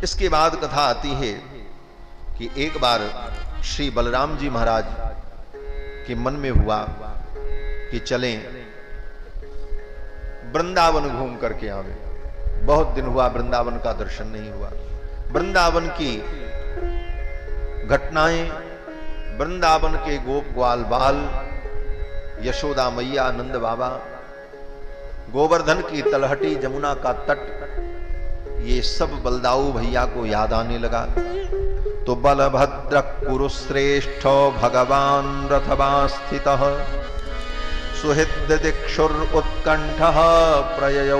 इसके बाद कथा आती है कि एक बार श्री बलराम जी महाराज के मन में हुआ कि चलें वृंदावन घूम करके आवे। बहुत दिन हुआ वृंदावन का दर्शन नहीं हुआ। वृंदावन की घटनाएं, वृंदावन के गोप ग्वाल बाल, यशोदा मैया, नंद बाबा, गोवर्धन की तलहटी, जमुना का तट, ये सब बलदाऊ भैया को याद आने लगा। तो बलभद्र कुरुश्रेष्ठ भगवान रथवा स्थितः सुहृद दिक्षुर उत्कंठ प्रययौ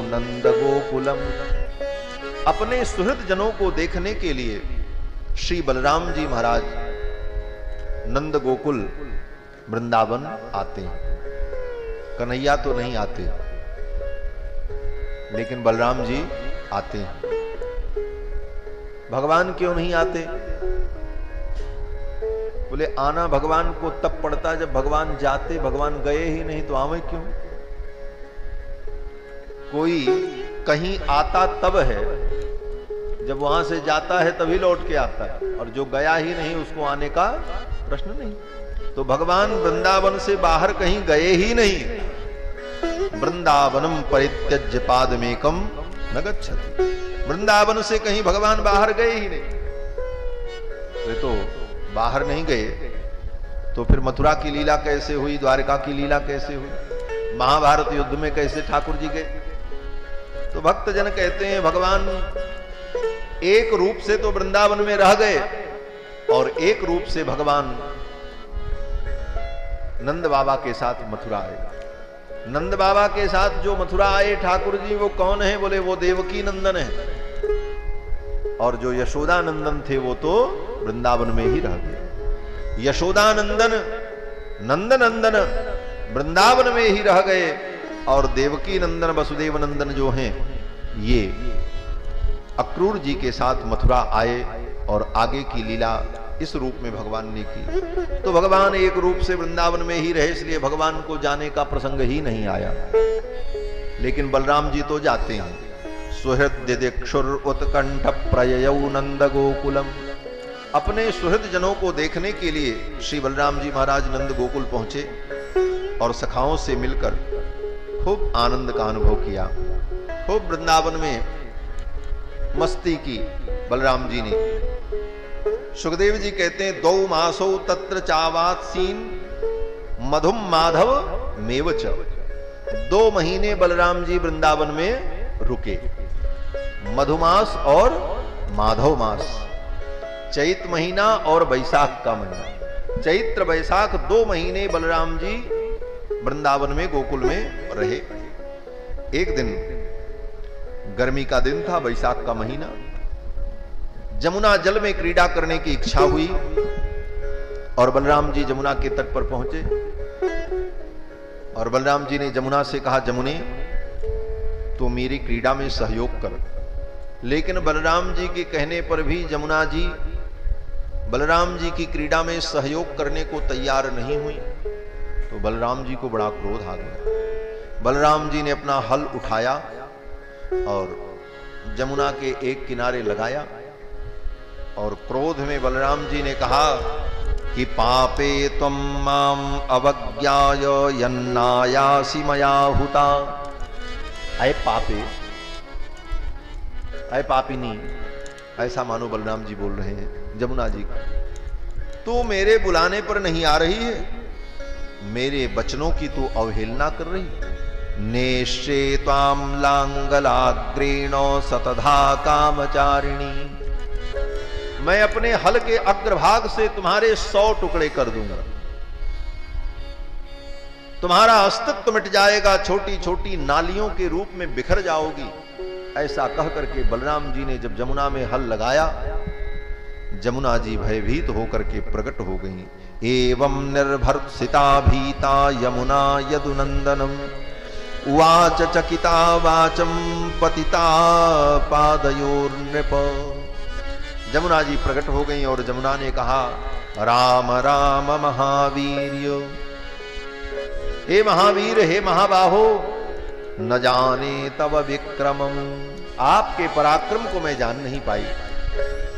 नंद गोकुलम। अपने सुहृद जनों को देखने के लिए श्री बलराम जी महाराज नंद गोकुल वृंदावन आते हैं। कन्हैया तो नहीं आते, लेकिन बलराम जी आते हैं। भगवान क्यों नहीं आते? बोले आना भगवान को तब पड़ता जब भगवान जाते। भगवान गए ही नहीं तो आवे क्यों? कोई कहीं आता तब है जब वहां से जाता है, तभी लौट के आता है, और जो गया ही नहीं उसको आने का प्रश्न नहीं। तो भगवान वृंदावन से बाहर कहीं गए ही नहीं। वृंदावनम परित्यज्य पादमेकम न गच्छति। वृंदावन से कहीं भगवान बाहर गए ही नहीं। तो बाहर नहीं गए तो फिर मथुरा की लीला कैसे हुई, द्वारका की लीला कैसे हुई, महाभारत युद्ध में कैसे ठाकुर जी गए? तो भक्त जन कहते हैं भगवान एक रूप से तो वृंदावन में रह गए और एक रूप से भगवान नंद बाबा के साथ मथुरा आए। नंद बाबा के साथ जो मथुरा आए ठाकुर जी, वो कौन है? बोले वो देवकी नंदन है। और जो यशोदा नंदन थे वो तो वृंदावन में ही रह गए। यशोदा नंदन, नंद नंदन वृंदावन में ही रह गए, और देवकी नंदन, वसुदेव नंदन जो हैं ये अक्रूर जी के साथ मथुरा आए और आगे की लीला इस रूप में भगवान ने की। तो भगवान एक रूप से वृंदावन में ही रहे, इसलिए भगवान को जाने का प्रसंग ही नहीं आया। लेकिन बलराम जी तो जाते हैं। सुहृद दिक्षुर उत्कंठ प्रययौ नंद गोकुलम। अपने सुहृद जनों को देखने के लिए श्री बलराम जी महाराज नंद गोकुल पहुंचे और सखाओं से मिलकर खूब आनंद का अनुभव किया। खूब वृंदावन में मस्ती की बलराम जी ने। सुखदेव जी कहते हैं दौ मासौ तत्र चावात्सीन मधुम माधव मेवच। 2 महीने बलराम जी वृंदावन में रुके। मधुमास और माधव मास, चैत महीना और वैशाख का महीना, चैत्र वैशाख 2 महीने बलराम जी वृंदावन में गोकुल में रहे। एक दिन गर्मी का दिन था, वैशाख का महीना। जमुना जल में क्रीड़ा करने की इच्छा हुई और बलराम जी जमुना के तट पर पहुंचे। और बलराम जी ने जमुना से कहा, जमुने तो मेरी क्रीड़ा में सहयोग कर। लेकिन बलराम जी के कहने पर भी जमुना जी बलराम जी की क्रीड़ा में सहयोग करने को तैयार नहीं हुई। तो बलराम जी को बड़ा क्रोध आ गया। बलराम जी ने अपना हल उठाया और जमुना के एक किनारे लगाया, और क्रोध में बलराम जी ने कहा कि पापे त्वं माम अवज्ञाय यन्नायासि मया हुता। अय पापे, अय पापिनी, ऐसा मानो बलराम जी बोल रहे हैं जमुना जी को। तू मेरे बुलाने पर नहीं आ रही है, मेरे वचनों की तू अवहेलना कर रही। नेश्ये त्वां लांगलाग्रेण सतधा कामचारिणी। मैं अपने हल के अग्रभाग से तुम्हारे 100 टुकड़े कर दूंगा, तुम्हारा अस्तित्व मिट जाएगा, छोटी छोटी नालियों के रूप में बिखर जाओगी। ऐसा कह करके बलराम जी ने जब जमुना में हल लगाया, जमुना जी भयभीत होकर के प्रकट हो गई। एवं निर्भर्त्सिता भीता यमुना यदुनंदनम उवाच चकिता वाचम पतिता पादयोर्नृप। जमुना जी प्रकट हो गई और जमुना ने कहा, राम राम महावीर्य। हे महावीर, हे महाबाहो, न जाने तव विक्रमम। आपके पराक्रम को मैं जान नहीं पाई,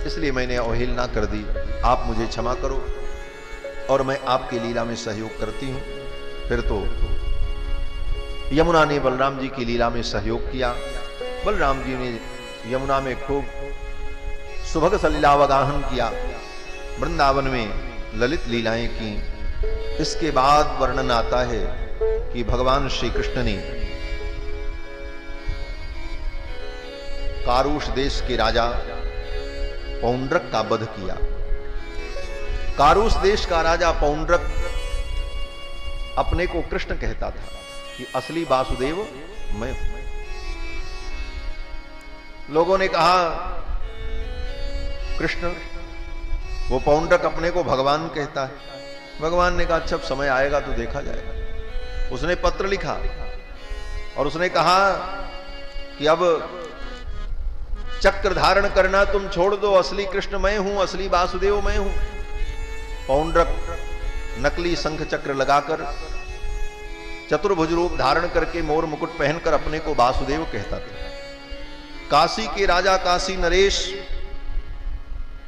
इसलिए मैंने अवहेलना कर दी। आप मुझे क्षमा करो और मैं आपकी लीला में सहयोग करती हूं। फिर तो यमुना ने बलराम जी की लीला में सहयोग किया। बलराम जी ने यमुना में खूब सुभग सलीलावगाहन किया, वृंदावन में ललित लीलाएं की। इसके बाद वर्णन आता है कि भगवान श्री कृष्ण ने कारुष देश के राजा पौंड्रक का वध किया। कारुष देश का राजा पौंड्रक अपने को कृष्ण कहता था कि असली वासुदेव मैं हूं। लोगों ने कहा कृष्ण, वो पौंड्रक अपने को भगवान कहता है। भगवान ने कहा अच्छा समय आएगा तो देखा जाएगा। उसने पत्र लिखा और उसने कहा कि अब चक्र धारण करना तुम छोड़ दो, असली कृष्ण मैं हूं, असली वासुदेव मैं हूं। पौंड्रक नकली शंख चक्र लगाकर चतुर्भुज रूप धारण करके मोर मुकुट पहनकर अपने को वासुदेव कहता था। काशी के राजा काशी नरेश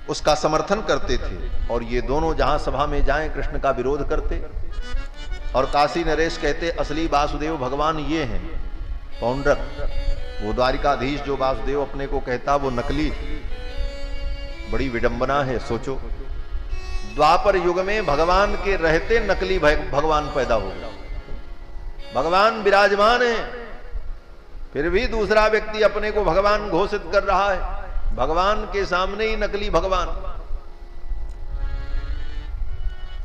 उसका समर्थन करते थे और ये दोनों जहां सभा में जाएं कृष्ण का विरोध करते। और काशी नरेश कहते असली वासुदेव भगवान ये हैं। पौंड्रक, वो द्वारिकाधीश जो वासुदेव अपने को कहता, वो नकली। बड़ी विडंबना है। सोचो, द्वापर युग में भगवान के रहते नकली भगवान पैदा हो गया। भगवान विराजमान है, फिर भी दूसरा व्यक्ति अपने को भगवान घोषित कर रहा है। भगवान के सामने ही नकली भगवान।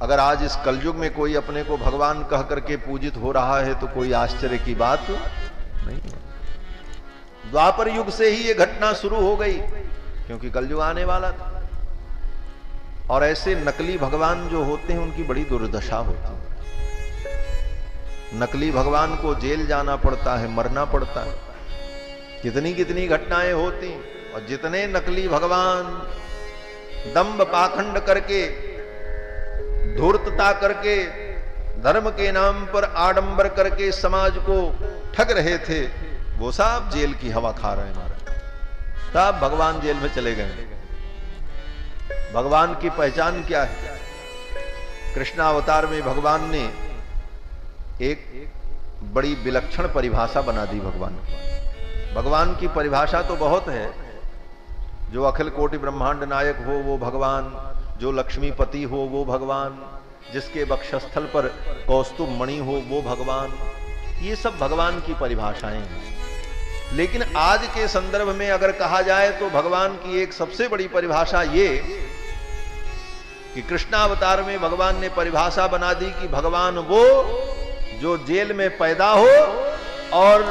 अगर आज इस कलयुग में कोई अपने को भगवान कह करके पूजित हो रहा है तो कोई आश्चर्य की बात नहीं है। द्वापर युग से ही ये घटना शुरू हो गई, क्योंकि कलयुग आने वाला था। और ऐसे नकली भगवान जो होते हैं उनकी बड़ी दुर्दशा होती है। नकली भगवान को जेल जाना पड़ता है, मरना पड़ता है। कितनी कितनी घटनाएं होती। और जितने नकली भगवान दंभ पाखंड करके, धूर्तता करके, धर्म के नाम पर आडंबर करके समाज को ठग रहे थे, वो सब जेल की हवा खा रहे हैं। सब भगवान जेल में चले गए। भगवान की पहचान क्या है? कृष्णावतार में भगवान ने एक बड़ी विलक्षण परिभाषा बना दी। भगवान की परिभाषा तो बहुत है। जो अखिल कोटि ब्रह्मांड नायक हो वो भगवान, जो लक्ष्मीपति हो वो भगवान, जिसके वक्षस्थल पर कौस्तुभ मणि हो वो भगवान। ये सब भगवान की परिभाषाएं हैं। लेकिन आज के संदर्भ में अगर कहा जाए तो भगवान की एक सबसे बड़ी परिभाषा ये कि कृष्णावतार में भगवान ने परिभाषा बना दी कि भगवान वो जो जेल में पैदा हो और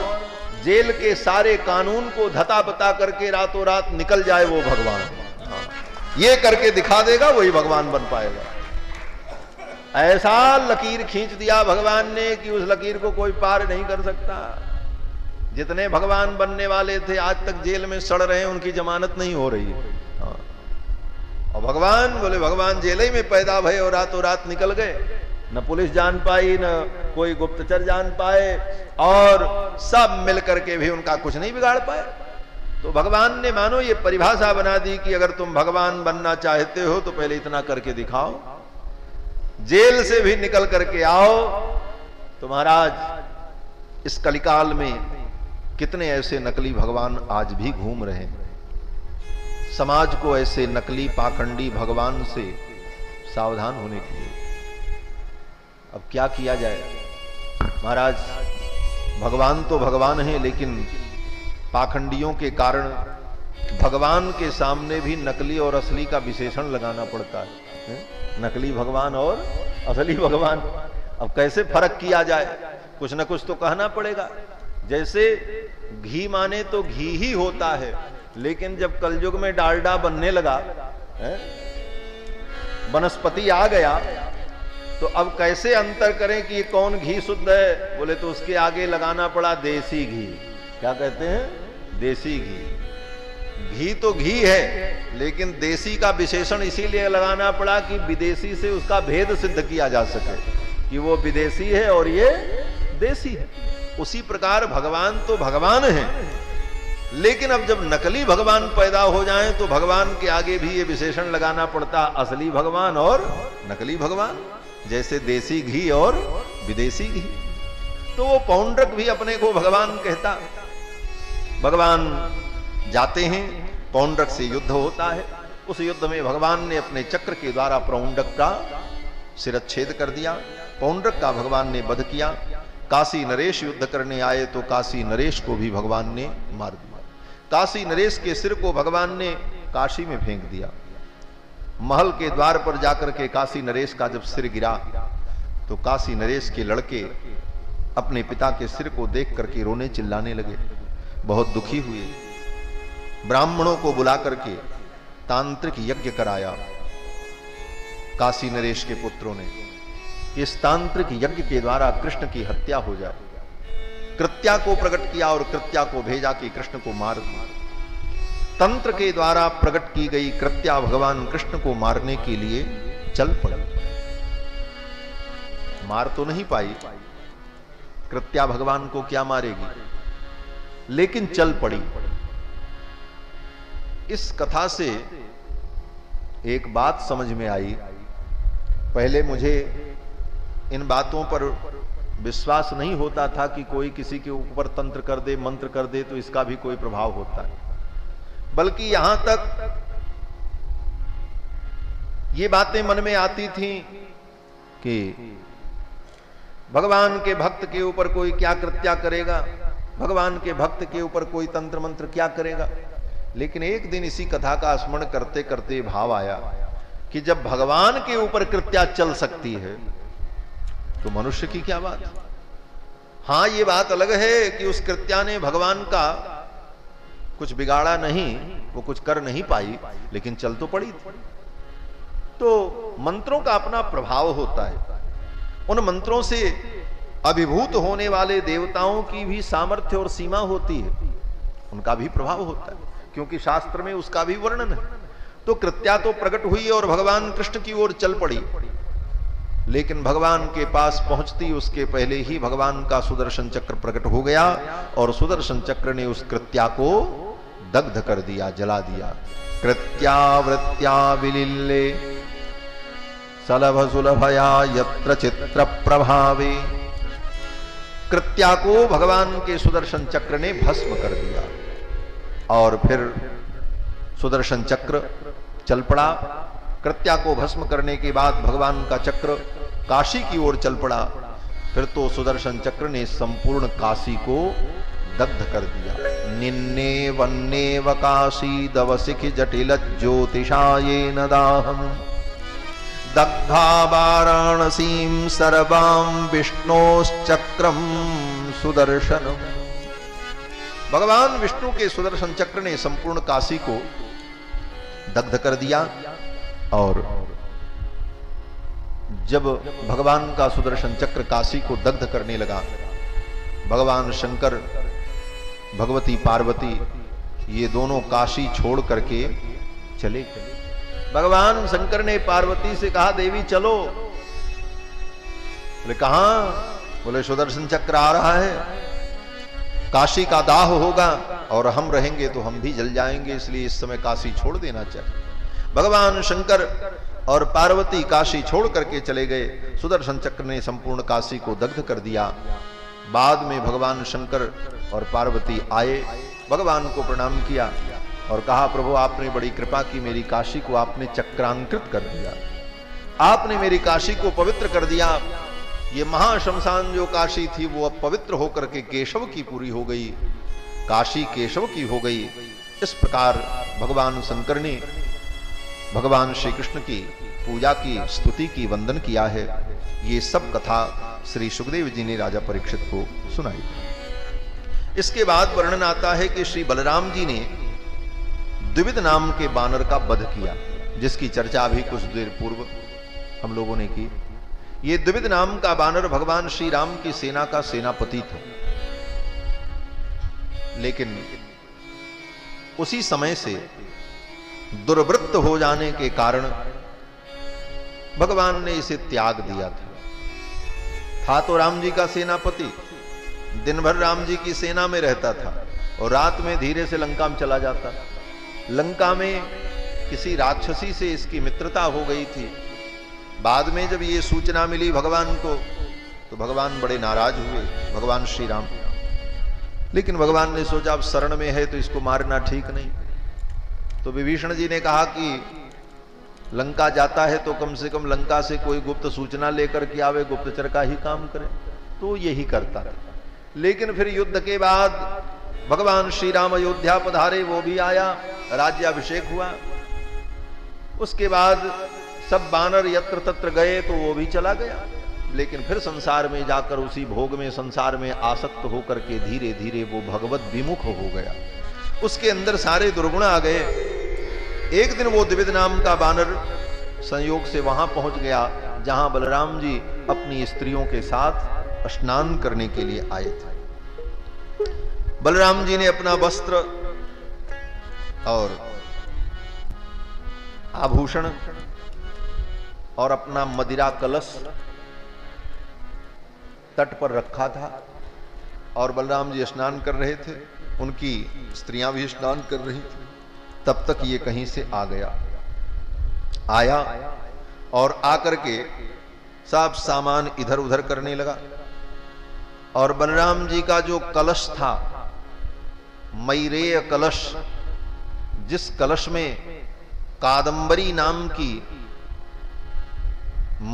जेल के सारे कानून को धता बता करके रातों रात निकल जाए, वो भगवान। ये करके दिखा देगा, वही भगवान बन पाएगा। ऐसा लकीर खींच दिया भगवान ने कि उस लकीर को कोई पार नहीं कर सकता। जितने भगवान बनने वाले थे आज तक जेल में सड़ रहे हैं, उनकी जमानत नहीं हो रही है। और भगवान बोले भगवान जेल ही में पैदा भये और रातों रात निकल गए। न पुलिस जान पाई, न कोई गुप्तचर जान पाए, और सब मिलकर के भी उनका कुछ नहीं बिगाड़ पाए। तो भगवान ने मानो ये परिभाषा बना दी कि अगर तुम भगवान बनना चाहते हो तो पहले इतना करके दिखाओ, जेल से भी निकल करके आओ। तो महाराज इस कलिकाल में कितने ऐसे नकली भगवान आज भी घूम रहे हैं। समाज को ऐसे नकली पाखंडी भगवान से सावधान होने के लिए अब क्या किया जाए। महाराज भगवान तो भगवान है, लेकिन पाखंडियों के कारण भगवान के सामने भी नकली और असली का विशेषण लगाना पड़ता है। नकली भगवान और असली भगवान, अब कैसे फर्क किया जाए? कुछ ना कुछ तो कहना पड़ेगा। जैसे घी माने तो घी ही होता है, लेकिन जब कलयुग में डालडा बनने लगा, वनस्पति आ गया, तो अब कैसे अंतर करें कि ये कौन घी शुद्ध है? बोले तो उसके आगे लगाना पड़ा देसी घी। क्या कहते हैं? देसी घी। घी तो घी है, लेकिन देसी का विशेषण इसीलिए लगाना पड़ा कि विदेशी से उसका भेद सिद्ध किया जा सके कि वो विदेशी है और ये देसी है। उसी प्रकार भगवान तो भगवान है, लेकिन अब जब नकली भगवान पैदा हो जाएं तो भगवान के आगे भी ये विशेषण लगाना पड़ता, असली भगवान और नकली भगवान, जैसे देसी घी और विदेशी घी। तो वो पौंड्रक भी अपने को भगवान कहता। भगवान जाते हैं, पौंड्रक से युद्ध होता है। उस युद्ध में भगवान ने अपने चक्र के द्वारा पौंड्रक का शिरच्छेद कर दिया, पौंड्रक का भगवान ने वध किया। काशी नरेश युद्ध करने आए तो काशी नरेश को भी भगवान ने मार दिया। काशी नरेश के सिर को भगवान ने काशी में फेंक दिया। महल के द्वार पर जाकर के काशी नरेश का जब सिर गिरा तो काशी नरेश के लड़के अपने पिता के सिर को देख करके रोने चिल्लाने लगे, बहुत दुखी हुए। ब्राह्मणों को बुला करके तांत्रिक यज्ञ कराया काशी नरेश के पुत्रों ने। इस तांत्रिक यज्ञ के द्वारा कृष्ण की हत्या हो जाए। कृत्या को प्रकट किया और कृत्या को भेजा कि कृष्ण को मार दिया। तंत्र के द्वारा प्रकट की गई कृत्या भगवान कृष्ण को मारने के लिए चल पड़ी। मार तो नहीं पाई, कृत्या भगवान को क्या मारेगी, लेकिन चल पड़ी। इस कथा से एक बात समझ में आई। पहले मुझे इन बातों पर विश्वास नहीं होता था कि कोई किसी के ऊपर तंत्र कर दे, मंत्र कर दे तो इसका भी कोई प्रभाव होता है। बल्कि यहां तक ये बातें मन में आती थी कि भगवान के भक्त के ऊपर कोई क्या कृत्या करेगा, भगवान के भक्त के ऊपर कोई तंत्र मंत्र क्या करेगा। लेकिन एक दिन इसी कथा का स्मरण करते करते भाव आया कि जब भगवान के ऊपर कृत्या चल सकती है तो मनुष्य की क्या बात। हां, ये बात अलग है कि उस कृत्या ने भगवान का कुछ बिगाड़ा नहीं, वो कुछ कर नहीं पाई, लेकिन चल तो पड़ी थी। तो मंत्रों का अपना प्रभाव होता है। उन मंत्रों से अभिभूत होने वाले देवताओं की भी सामर्थ्य और सीमा होती है, उनका भी प्रभाव होता है, क्योंकि शास्त्र में उसका भी वर्णन है। तो कृत्या तो प्रकट हुई और भगवान कृष्ण की ओर चल पड़ी, लेकिन भगवान के पास पहुंचती उसके पहले ही भगवान का सुदर्शन चक्र प्रकट हो गया और सुदर्शन चक्र ने उस कृत्या को दग्ध कर दिया, जला दिया। कृत्या वृत्या विलिल्ले सलभ सुलभया यत्र चित्र प्रभावे। कृत्या को भगवान के सुदर्शन चक्र ने भस्म कर दिया और फिर सुदर्शन चक्र चल पड़ा। कृत्या को भस्म करने के बाद भगवान का चक्र काशी की ओर चल पड़ा। फिर तो सुदर्शन चक्र ने संपूर्ण काशी को दग्ध कर दिया। निन्ने वन्ने व काशी दवसिख जटिल ज्योतिषायेन दाहम दग्धा वाराणसीं सर्वां विष्णोश्चक्रम सुदर्शनम। भगवान विष्णु के सुदर्शन चक्र ने संपूर्ण काशी को दग्ध कर दिया। और जब भगवान का सुदर्शन चक्र काशी को दग्ध करने लगा, भगवान शंकर, भगवती पार्वती ये दोनों काशी छोड़ करके चले गए। भगवान शंकर ने पार्वती से कहा, देवी चलो। बोले कहां? बोले सुदर्शन चक्र आ रहा है, काशी का दाह होगा और हम रहेंगे तो हम भी जल जाएंगे, इसलिए इस समय काशी छोड़ देना चाहिए। भगवान शंकर और पार्वती काशी छोड़ करके चले गए। सुदर्शन चक्र ने संपूर्ण काशी को दग्ध कर दिया। बाद में भगवान शंकर और पार्वती आए, भगवान को प्रणाम किया और कहा, प्रभु आपने बड़ी कृपा की, मेरी काशी को आपने चक्रांकृत कर दिया, आपने मेरी काशी को पवित्र कर दिया। ये महाशमशान जो काशी थी वो अब पवित्र होकर के केशव की पूरी हो गई, काशी केशव की हो गई। इस प्रकार भगवान शंकर ने भगवान श्री कृष्ण की पूजा की, स्तुति की, वंदन किया है। ये सब कथा श्री सुखदेव जी ने राजा परीक्षित को सुनाई। इसके बाद वर्णन आता है कि श्री बलराम जी ने द्विविध नाम के बानर का वध किया, जिसकी चर्चा अभी कुछ देर पूर्व हम लोगों ने की। ये द्विविध नाम का बानर भगवान श्री राम की सेना का सेनापति था, लेकिन उसी समय से दुर्वृत्त हो जाने के कारण भगवान ने इसे त्याग दिया था तो राम जी का सेनापति दिन भर राम जी की सेना में रहता था और रात में धीरे से लंका में चला जाता। लंका में किसी राक्षसी से इसकी मित्रता हो गई थी। बाद में जब ये सूचना मिली भगवान को तो भगवान बड़े नाराज हुए, भगवान श्री राम। लेकिन भगवान ने सोचा अब शरण में है तो इसको मारना ठीक नहीं। तो विभीषण जी ने कहा कि लंका जाता है तो कम से कम लंका से कोई गुप्त सूचना लेकर के आवे, गुप्तचर का ही काम करे। तो यही करता रहा। लेकिन फिर युद्ध के बाद भगवान श्री राम अयोध्या पधारे, वो भी आया, राज्याभिषेक हुआ। उसके बाद सब बानर यत्र तत्र गए तो वो भी चला गया। लेकिन फिर संसार में जाकर उसी भोग में, संसार में आसक्त होकर के धीरे धीरे वो भगवत विमुख हो गया। उसके अंदर सारे दुर्गुण आ गए। एक दिन वो द्विविद नाम का बानर संयोग से वहां पहुंच गया जहां बलराम जी अपनी स्त्रियों के साथ स्नान करने के लिए आए थे। बलराम जी ने अपना वस्त्र और आभूषण और अपना मदिरा कलश तट पर रखा था और बलराम जी स्नान कर रहे थे। उनकी स्त्रियां भी स्नान कर रही थी। तब तक ये कहीं से आया और आकर के सब सामान इधर उधर करने लगा। और बलराम जी का जो कलश था, मैरेय कलश, जिस कलश में कादंबरी नाम की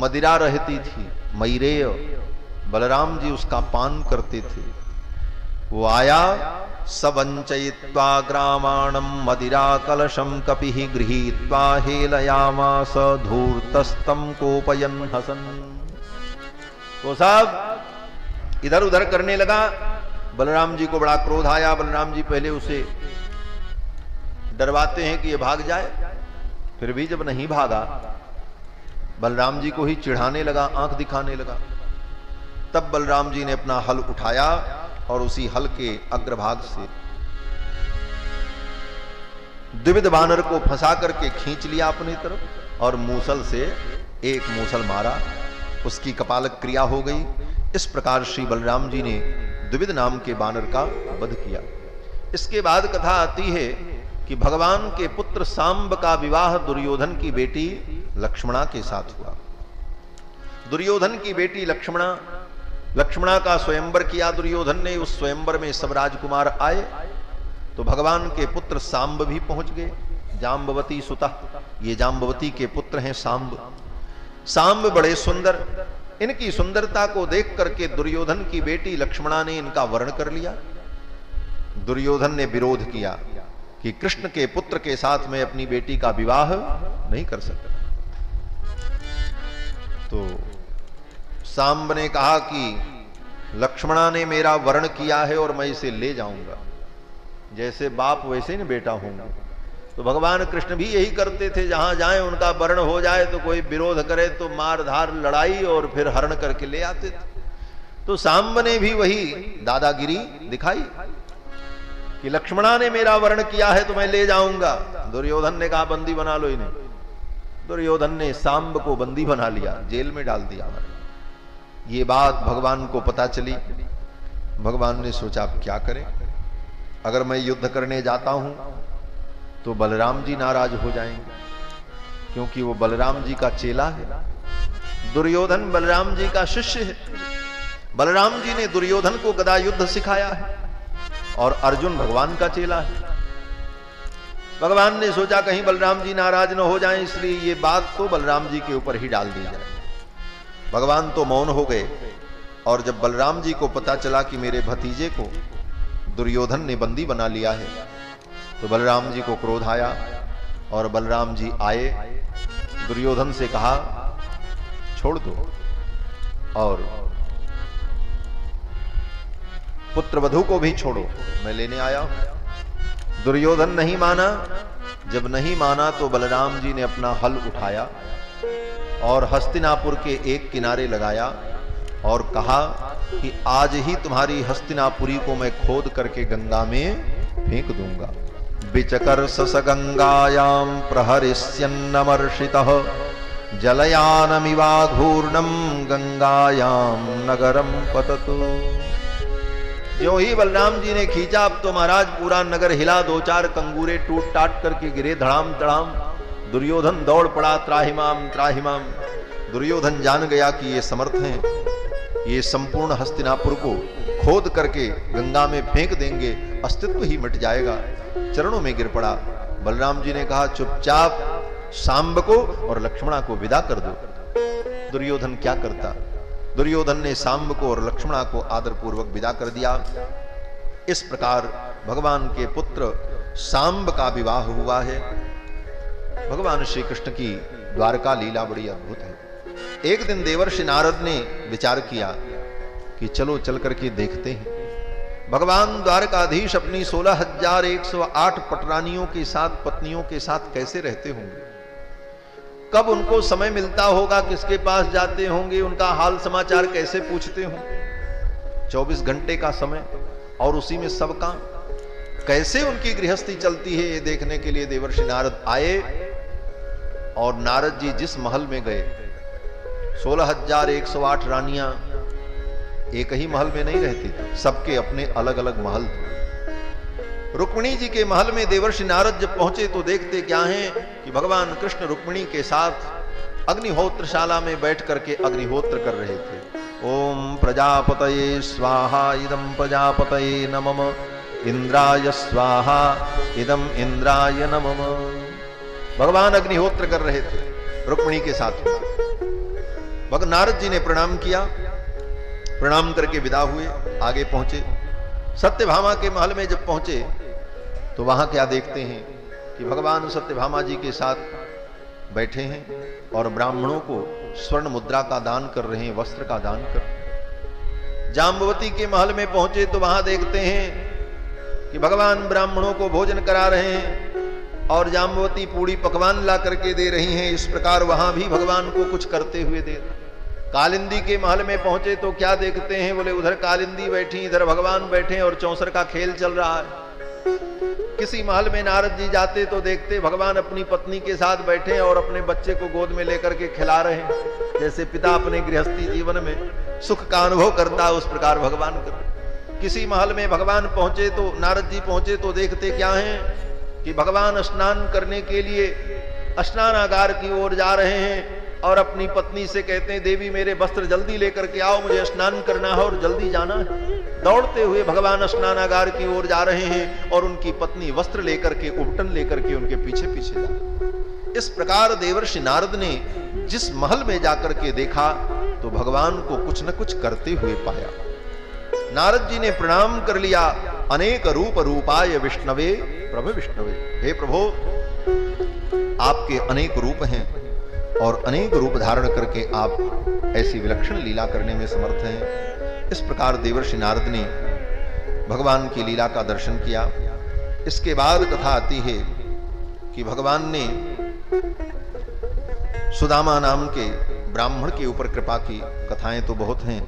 मदिरा रहती थी, मैरेय, बलराम जी उसका पान करते थे। वो आया, सबंचयित्वा ग्रामाणम मदिरा कलशम कपिः गृहीत्वा हेलयामास धूर्तस्तम कोपयन् हसन। तो सब इधर उधर करने लगा। बलराम जी को बड़ा क्रोध आया। बलराम जी पहले उसे डरवाते हैं कि ये भाग जाए, फिर भी जब नहीं भागा, बलराम जी को ही चिढ़ाने लगा, आंख दिखाने लगा। तब बलराम जी ने अपना हल उठाया और उसी हल के अग्रभाग से द्विविद बानर को फंसा करके खींच लिया अपनी तरफ और मूसल से एक मूसल मारा। उसकी कपालक क्रिया हो गई। इस प्रकार श्री बलराम जी ने द्विविद नाम के बानर का वध किया। इसके बाद कथा आती है कि भगवान के पुत्र सांब का विवाह दुर्योधन की बेटी लक्ष्मणा के साथ हुआ। दुर्योधन की बेटी लक्ष्मणा का स्वयंवर किया दुर्योधन ने। उस स्वयंवर में सब राजकुमार आए तो भगवान के पुत्र सांब भी पहुंच गए। जाम्बवती सुता, ये जाम्बवती के पुत्र हैं सांब। सांब बड़े सुंदर। इनकी सुंदरता को देख करके दुर्योधन की बेटी लक्ष्मणा ने इनका वर्ण कर लिया। दुर्योधन ने विरोध किया कि कृष्ण के पुत्र के साथ मैं अपनी बेटी का विवाह नहीं कर सकता। तो सांब ने कहा कि लक्ष्मणा ने मेरा वर्ण किया है और मैं इसे ले जाऊंगा। जैसे बाप वैसे न बेटा होंगे। तो भगवान कृष्ण भी यही करते थे, जहां जाए उनका वर्ण हो जाए तो कोई विरोध करे तो मार धार लड़ाई और फिर हरण करके ले आते थे। तो सांब ने भी वही दादागिरी दिखाई कि लक्ष्मणा ने मेरा वर्ण किया है तो मैं ले जाऊंगा। दुर्योधन ने कहा बंदी बना लो इन्हें। दुर्योधन ने सांब को बंदी बना लिया, जेल में डाल दिया। ये बात भगवान को पता चली। भगवान ने सोचा अब क्या करें। अगर मैं युद्ध करने जाता हूं तो बलराम जी नाराज हो जाएंगे, क्योंकि वो बलराम जी का चेला है। दुर्योधन बलराम जी का शिष्य है। बलराम जी ने दुर्योधन को गदा युद्ध सिखाया है और अर्जुन भगवान का चेला है। भगवान ने सोचा कहीं बलराम जी नाराज न हो जाएं, इसलिए ये बात तो बलराम जी के ऊपर ही डाल दी जाए। भगवान तो मौन हो गए। और जब बलराम जी को पता चला कि मेरे भतीजे को दुर्योधन ने बंदी बना लिया है तो बलराम जी को क्रोध आया और बलराम जी आए, दुर्योधन से कहा छोड़ दो और पुत्रवधू को भी छोड़ो, मैं लेने आया हूं। दुर्योधन नहीं माना। जब नहीं माना तो बलराम जी ने अपना हल उठाया और हस्तिनापुर के एक किनारे लगाया और कहा कि आज ही तुम्हारी हस्तिनापुरी को मैं खोद करके गंगा में फेंक दूंगा। बिचकर सस गंगायाम प्रहरिष्यन्नमर्षितः जलयानमिवाघूर्णम गंगायाम नगरम पततु। जो ही बलराम जी ने खींचा, अब तो महाराज पूरा नगर हिला, 2-4 कंगूरे टूट टाट करके गिरे धड़ाम तड़ाम। दुर्योधन दौड़ पड़ा, त्राहिमाम त्राहिमाम। दुर्योधन जान गया कि ये समर्थ हैं, ये संपूर्ण हस्तिनापुर को खोद करके गंगा में फेंक देंगे, अस्तित्व ही मिट जाएगा। चरणों में गिर पड़ा। बलराम जी ने कहा, चुपचाप सांब को और लक्ष्मणा को विदा कर दो। दुर्योधन क्या करता? दुर्योधन ने सांब को और लक्ष्मणा को आदर पूर्वक विदा कर दिया। इस प्रकार भगवान के पुत्र सांब का विवाह हुआ है। भगवान श्री कृष्ण की द्वारका लीला बड़ी अद्भुत है। एक दिन देवर्षि नारद ने विचार किया कि चलो चल करके देखते हैं भगवान द्वारकाधीश अपनी 16,108 पटरानियों के साथ, पत्नियों के साथ कैसे रहते होंगे। कब उनको समय मिलता होगा, किसके पास जाते होंगे, उनका हाल समाचार कैसे पूछते होंगे। 24 घंटे का समय और उसी में सब काम, कैसे उनकी गृहस्थी चलती है, ये देखने के लिए देवर्षि नारद आए। और नारद जी जिस महल में गए, 16,108 रानियां एक ही महल में नहीं रहती थी, सबके अपने अलग अलग महल थे। रुक्मिणी जी के महल में देवर्षि नारद जब पहुंचे तो देखते क्या हैं कि भगवान कृष्ण रुक्मिणी के साथ अग्निहोत्रशाला में बैठ करके अग्निहोत्र कर रहे थे। ओम प्रजापतये स्वाहा इदम प्रजापतये नमः, इंद्राय स्वाहा इदम इंद्राय नमः। भगवान अग्निहोत्र कर रहे थे रुक्मिणी के साथ। भगवान नारद जी ने प्रणाम किया, प्रणाम करके विदा हुए, आगे पहुंचे। सत्यभामा के महल में जब पहुंचे तो वहां क्या देखते हैं कि भगवान सत्यभामा जी के साथ बैठे हैं और ब्राह्मणों को स्वर्ण मुद्रा का दान कर रहे हैं, वस्त्र का दान कर रहे हैं। जाम्बवती के महल में पहुंचे तो वहां देखते हैं कि भगवान ब्राह्मणों को भोजन करा रहे हैं और जाम्बवती पूड़ी पकवान ला करके दे रही हैं। इस प्रकार वहां भी भगवान को कुछ करते हुए दे रहे। कालिंदी के महल में पहुंचे तो क्या देखते हैं, बोले उधर कालिंदी बैठी, इधर भगवान बैठे और चौसर का खेल चल रहा है। किसी महल में नारद जी जाते तो देखते भगवान अपनी पत्नी के साथ बैठे और अपने बच्चे को गोद में लेकर के खिला रहे हैं। जैसे पिता अपने गृहस्थी जीवन में सुख का अनुभव करता है, उस प्रकार भगवान कर। किसी महल में भगवान पहुंचे तो, नारद जी पहुंचे तो देखते क्या हैं कि भगवान स्नान करने के लिए स्नानागार की ओर जा रहे हैं और अपनी पत्नी से कहते हैं, देवी मेरे वस्त्र जल्दी लेकर के आओ, मुझे स्नान करना है और जल्दी जाना है। दौड़ते हुए भगवान स्नानागार की ओर जा रहे हैं और उनकी पत्नी वस्त्र लेकर के, उपटन लेकर के उनके पीछे पीछे जा। इस प्रकार देवर्षि नारद ने जिस महल में जाकर के देखा तो भगवान को कुछ न कुछ करते हुए पाया। नारद जी ने प्रणाम कर लिया। अनेक रूप रूपाय विष्णवे प्रभु विष्णवे। हे प्रभु, आपके अनेक रूप हैं और अनेक रूप धारण करके आप ऐसी विलक्षण लीला करने में समर्थ हैं। इस प्रकार देवर्षि नारद ने भगवान की लीला का दर्शन किया। इसके बाद कथा आती है कि भगवान ने सुदामा नाम के ब्राह्मण के ऊपर कृपा की। कथाएं तो बहुत हैं,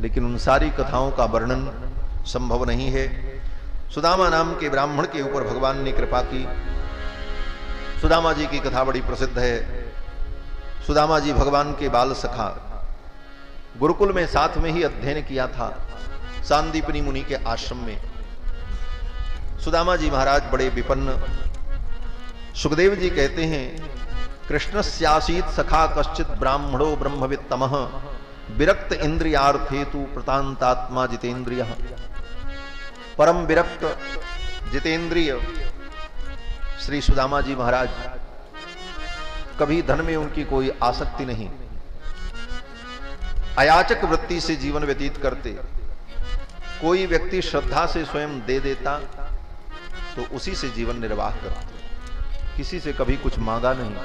लेकिन उन सारी कथाओं का वर्णन संभव नहीं है। सुदामा नाम के ब्राह्मण के ऊपर भगवान ने कृपा की। सुदामा जी की कथा बड़ी प्रसिद्ध है। सुदामा जी भगवान के बाल सखा, गुरुकुल में साथ में ही अध्ययन किया था, सांदीपनी मुनि के आश्रम में। सुदामा जी महाराज बड़े विपन्न। सुखदेव जी कहते हैं, कृष्णस्यासीत सखा कश्चित ब्राह्मणो ब्रह्मवित्तमः विरक्त इंद्रियार्थेतु प्रतांतात्मा जितेंद्रियः। परम विरक्त जितेंद्रिय श्री सुदामा जी महाराज, कभी धन में उनकी कोई आसक्ति नहीं, अयाचक वृत्ति से जीवन व्यतीत करते। कोई व्यक्ति श्रद्धा से स्वयं दे देता तो उसी से जीवन निर्वाह करते, किसी से कभी कुछ मांगा नहीं।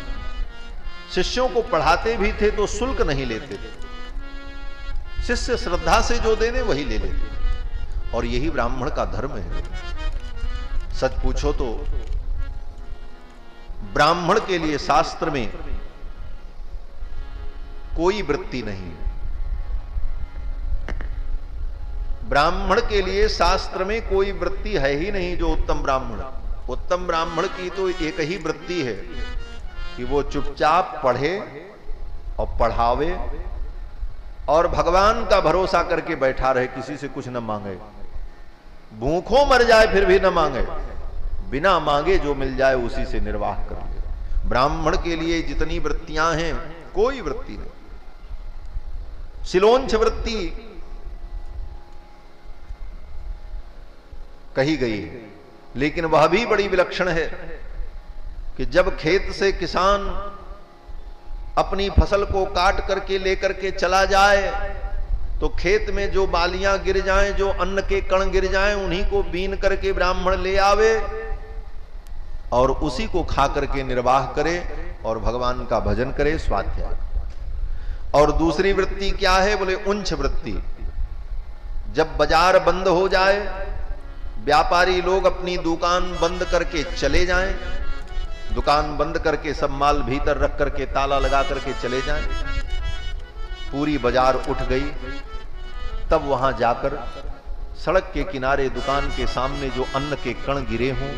शिष्यों को पढ़ाते भी थे तो शुल्क नहीं लेते थे, शिष्य श्रद्धा से जो दे दे वही ले लेते। और यही ब्राह्मण का धर्म है। सच पूछो तो ब्राह्मण के लिए शास्त्र में कोई वृत्ति नहीं। ब्राह्मण के लिए शास्त्र में कोई वृत्ति है ही नहीं जो उत्तम ब्राह्मण। उत्तम ब्राह्मण की तो एक ही वृत्ति है कि वो चुपचाप पढ़े और पढ़ावे और भगवान का भरोसा करके बैठा रहे, किसी से कुछ न मांगे। भूखों मर जाए फिर भी न मांगे, बिना मांगे जो मिल जाए उसी से निर्वाह कर ले। ब्राह्मण के लिए जितनी वृत्तियां हैं कोई वृत्ति नहीं। सिलोंछ वृत्ति कही गई है, लेकिन वह भी बड़ी विलक्षण है कि जब खेत से किसान अपनी फसल को काट करके लेकर के चला जाए तो खेत में जो बालियां गिर जाएं, जो अन्न के कण गिर जाएं, उन्हीं को बीन करके ब्राह्मण ले आवे और उसी को खा करके निर्वाह करे और भगवान का भजन करे, स्वाध्याय। और दूसरी वृत्ति क्या है? बोले उंच वृत्ति। जब बाजार बंद हो जाए, व्यापारी लोग अपनी दुकान बंद करके चले जाएं, दुकान बंद करके सब माल भीतर रख करके ताला लगा करके चले जाएं, पूरी बाजार उठ गई, तब वहां जाकर सड़क के किनारे दुकान के सामने जो अन्न के कण गिरे हों,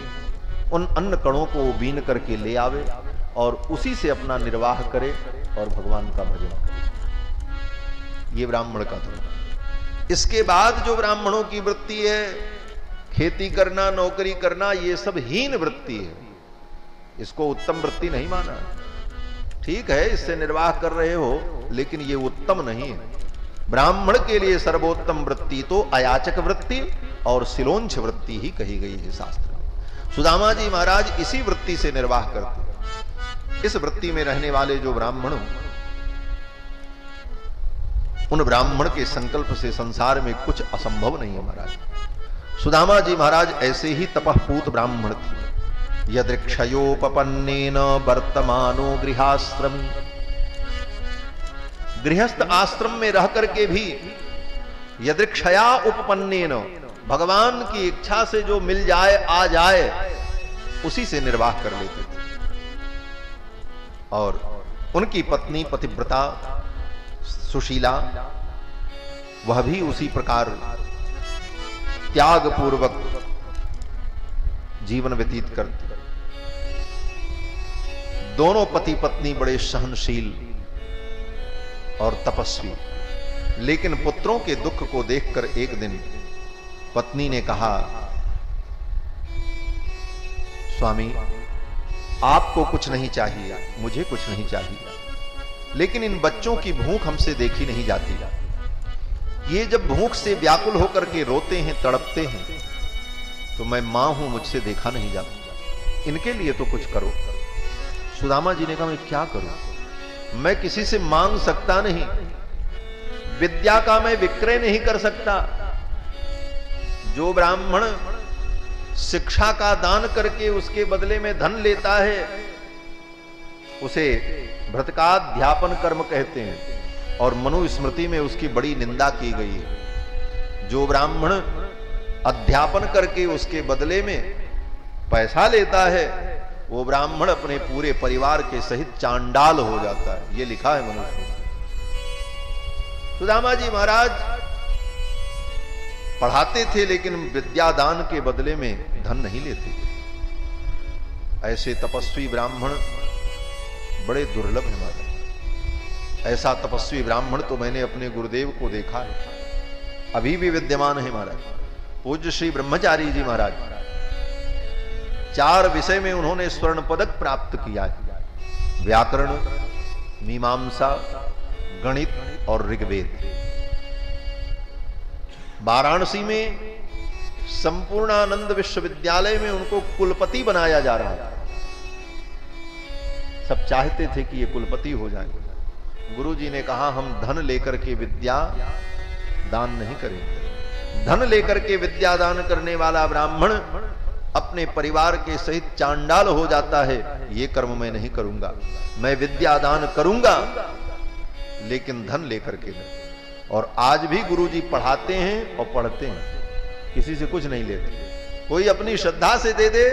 उन अन्न कणों को वो बीन करके ले आवे और उसी से अपना निर्वाह करे और भगवान का भजन करे। ये ब्राह्मण का धर्म। इसके बाद जो ब्राह्मणों की वृत्ति है, खेती करना, नौकरी करना, ये सब हीन वृत्ति है। इसको उत्तम वृत्ति नहीं माना। ठीक है, इससे निर्वाह कर रहे हो, लेकिन ये उत्तम नहीं है। ब्राह्मण के लिए सर्वोत्तम वृत्ति तो अयाचक वृत्ति और सिलोंछ वृत्ति ही कही गई है शास्त्र में। सुदामा जी महाराज इसी वृत्ति से निर्वाह करते। इस वृत्ति में रहने वाले जो ब्राह्मण, उन ब्राह्मण के संकल्प से संसार में कुछ असंभव नहीं है महाराज। सुदामा जी महाराज ऐसे ही तपःपूत ब्राह्मण थे। यदृक्षयोपपन्नेन वर्तमानो गृहाश्रमी। गृहस्थ आश्रम में रह करके भी यदृक्षया उपपन्नेन, भगवान की इच्छा से जो मिल जाए, आ जाए, उसी से निर्वाह कर लेते थे। और उनकी पत्नी पतिव्रता सुशीला, वह भी उसी प्रकार त्याग पूर्वक जीवन व्यतीत करती। दोनों पति पत्नी बड़े सहनशील और तपस्वी। लेकिन पुत्रों के दुख को देखकर एक दिन पत्नी ने कहा, स्वामी आपको कुछ नहीं चाहिए, मुझे कुछ नहीं चाहिए, लेकिन इन बच्चों की भूख हमसे देखी नहीं जाती। ये जब भूख से व्याकुल होकर के रोते हैं, तड़पते हैं, तो मैं मां हूं, मुझसे देखा नहीं जाता, इनके लिए तो कुछ करो। सुदामा जी ने कहा, मैं क्या करूं? मैं किसी से मांग सकता नहीं, विद्या का मैं विक्रय नहीं कर सकता। जो ब्राह्मण शिक्षा का दान करके उसके बदले में धन लेता है, उसे भ्रतकाध्यापन कर्म कहते हैं, और मनुस्मृति में उसकी बड़ी निंदा की गई है। जो ब्राह्मण अध्यापन करके उसके बदले में पैसा लेता है, वो ब्राह्मण अपने पूरे परिवार के सहित चांडाल हो जाता है। ये लिखा है मनुस्मृति। सुदामा जी महाराज पढ़ाते थे, लेकिन विद्यादान के बदले में धन नहीं लेते थे। ऐसे तपस्वी ब्राह्मण बड़े दुर्लभ है महाराज। ऐसा तपस्वी ब्राह्मण तो मैंने अपने गुरुदेव को देखा है, अभी भी विद्यमान है महाराज। पूज्य श्री ब्रह्मचारी जी महाराज, 4 विषय में उन्होंने स्वर्ण पदक प्राप्त किया है: व्याकरण, मीमांसा, गणित और ऋग्वेद। वाराणसी में संपूर्णानंद विश्वविद्यालय में उनको कुलपति बनाया जा रहा था। सब चाहते थे कि ये कुलपति हो जाए। गुरुजी ने कहा, हम धन लेकर के विद्या दान नहीं करेंगे। धन लेकर के विद्या दान करने वाला ब्राह्मण अपने परिवार के सहित चांडाल हो जाता है, ये कर्म मैं नहीं करूंगा। मैं विद्या दान करूंगा, लेकिन धन लेकर के नहीं। और आज भी गुरुजी पढ़ाते हैं और पढ़ते हैं, किसी से कुछ नहीं लेते। कोई अपनी श्रद्धा से दे दे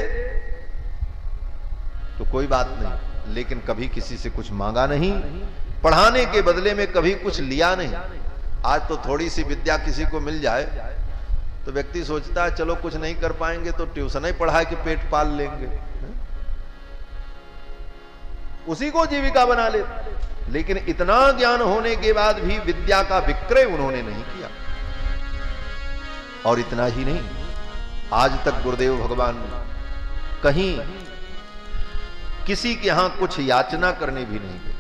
तो कोई बात नहीं, लेकिन कभी किसी से कुछ मांगा नहीं, पढ़ाने के बदले में कभी कुछ लिया नहीं। आज तो थोड़ी सी विद्या किसी को मिल जाए तो व्यक्ति सोचता है चलो कुछ नहीं कर पाएंगे तो ट्यूशन ही पढ़ा के पेट पाल लेंगे, उसी को जीविका बना ले। लेकिन इतना ज्ञान होने के बाद भी विद्या का विक्रय उन्होंने नहीं किया। और इतना ही नहीं, आज तक गुरुदेव भगवान कहीं किसी के यहां कुछ याचना करने भी नहीं गए,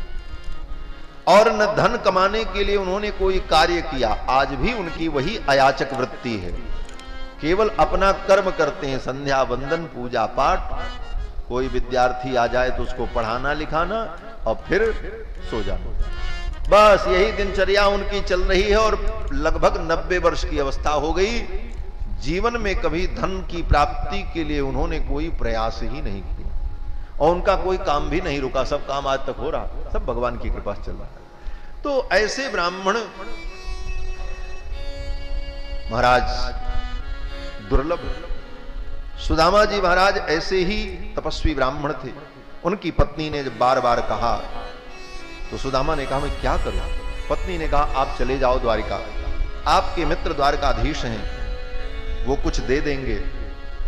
और न धन कमाने के लिए उन्होंने कोई कार्य किया। आज भी उनकी वही अयाचक वृत्ति है, केवल अपना कर्म करते हैं, संध्या वंदन पूजा पाठ। कोई विद्यार्थी आ जाए तो उसको पढ़ाना लिखाना और फिर सो जाना, बस यही दिनचर्या उनकी चल रही है। और लगभग 90 वर्ष की अवस्था हो गई, जीवन में कभी धन की प्राप्ति के लिए उन्होंने कोई प्रयास ही नहीं किया, और उनका कोई काम भी नहीं रुका, सब काम आज तक हो रहा, सब भगवान की कृपा से चल रहा है। तो ऐसे ब्राह्मण महाराज दुर्लभ। सुदामा जी महाराज ऐसे ही तपस्वी ब्राह्मण थे। उनकी पत्नी ने जब बार बार कहा तो सुदामा ने कहा मैं क्या करूं। पत्नी ने कहा आप चले जाओ द्वारिका, आपके मित्र द्वारकाधीश हैं, वो कुछ दे देंगे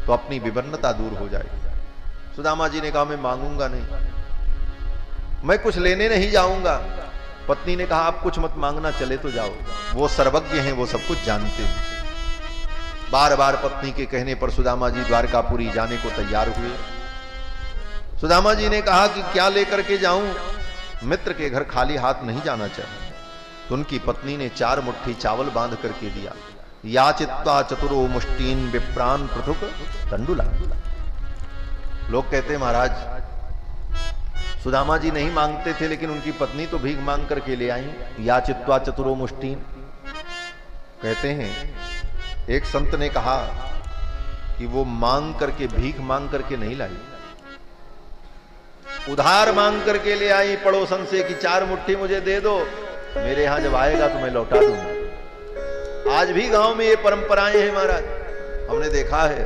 तो अपनी विपन्नता दूर हो जाएगी। सुदामा जी ने कहा मैं मांगूंगा नहीं, मैं कुछ लेने नहीं जाऊंगा। पत्नी ने कहा आप कुछ मत मांगना, चले तो जाओ, वो सर्वज्ञ हैं, वो सब कुछ जानते हैं। बार बार पत्नी के कहने पर सुदामा जी द्वारकापुरी जाने को तैयार हुए। सुदामा जी ने कहा कि क्या लेकर के जाऊं, मित्र के घर खाली हाथ नहीं जाना चाहिए। तो उनकी पत्नी ने 4 मुट्ठी चावल बांध करके दिया। याचित्वा चतुरो मुष्टीन विप्रान पृथुक तंडुला। लोग कहते महाराज सुदामा जी नहीं मांगते थे, लेकिन उनकी पत्नी तो भीख मांग करके ले आई। याचित्वा चतुरो मुष्टीन, कहते हैं एक संत ने कहा कि वो मांग करके, भीख मांग करके नहीं लाई, उधार मांग करके ले आई पड़ोसन से कि 4 मुट्ठी मुझे दे दो, मेरे यहां जब आएगा तो मैं लौटा दूंगा। आज भी गांव में ये परंपराएं हैं महाराज, हमने देखा है।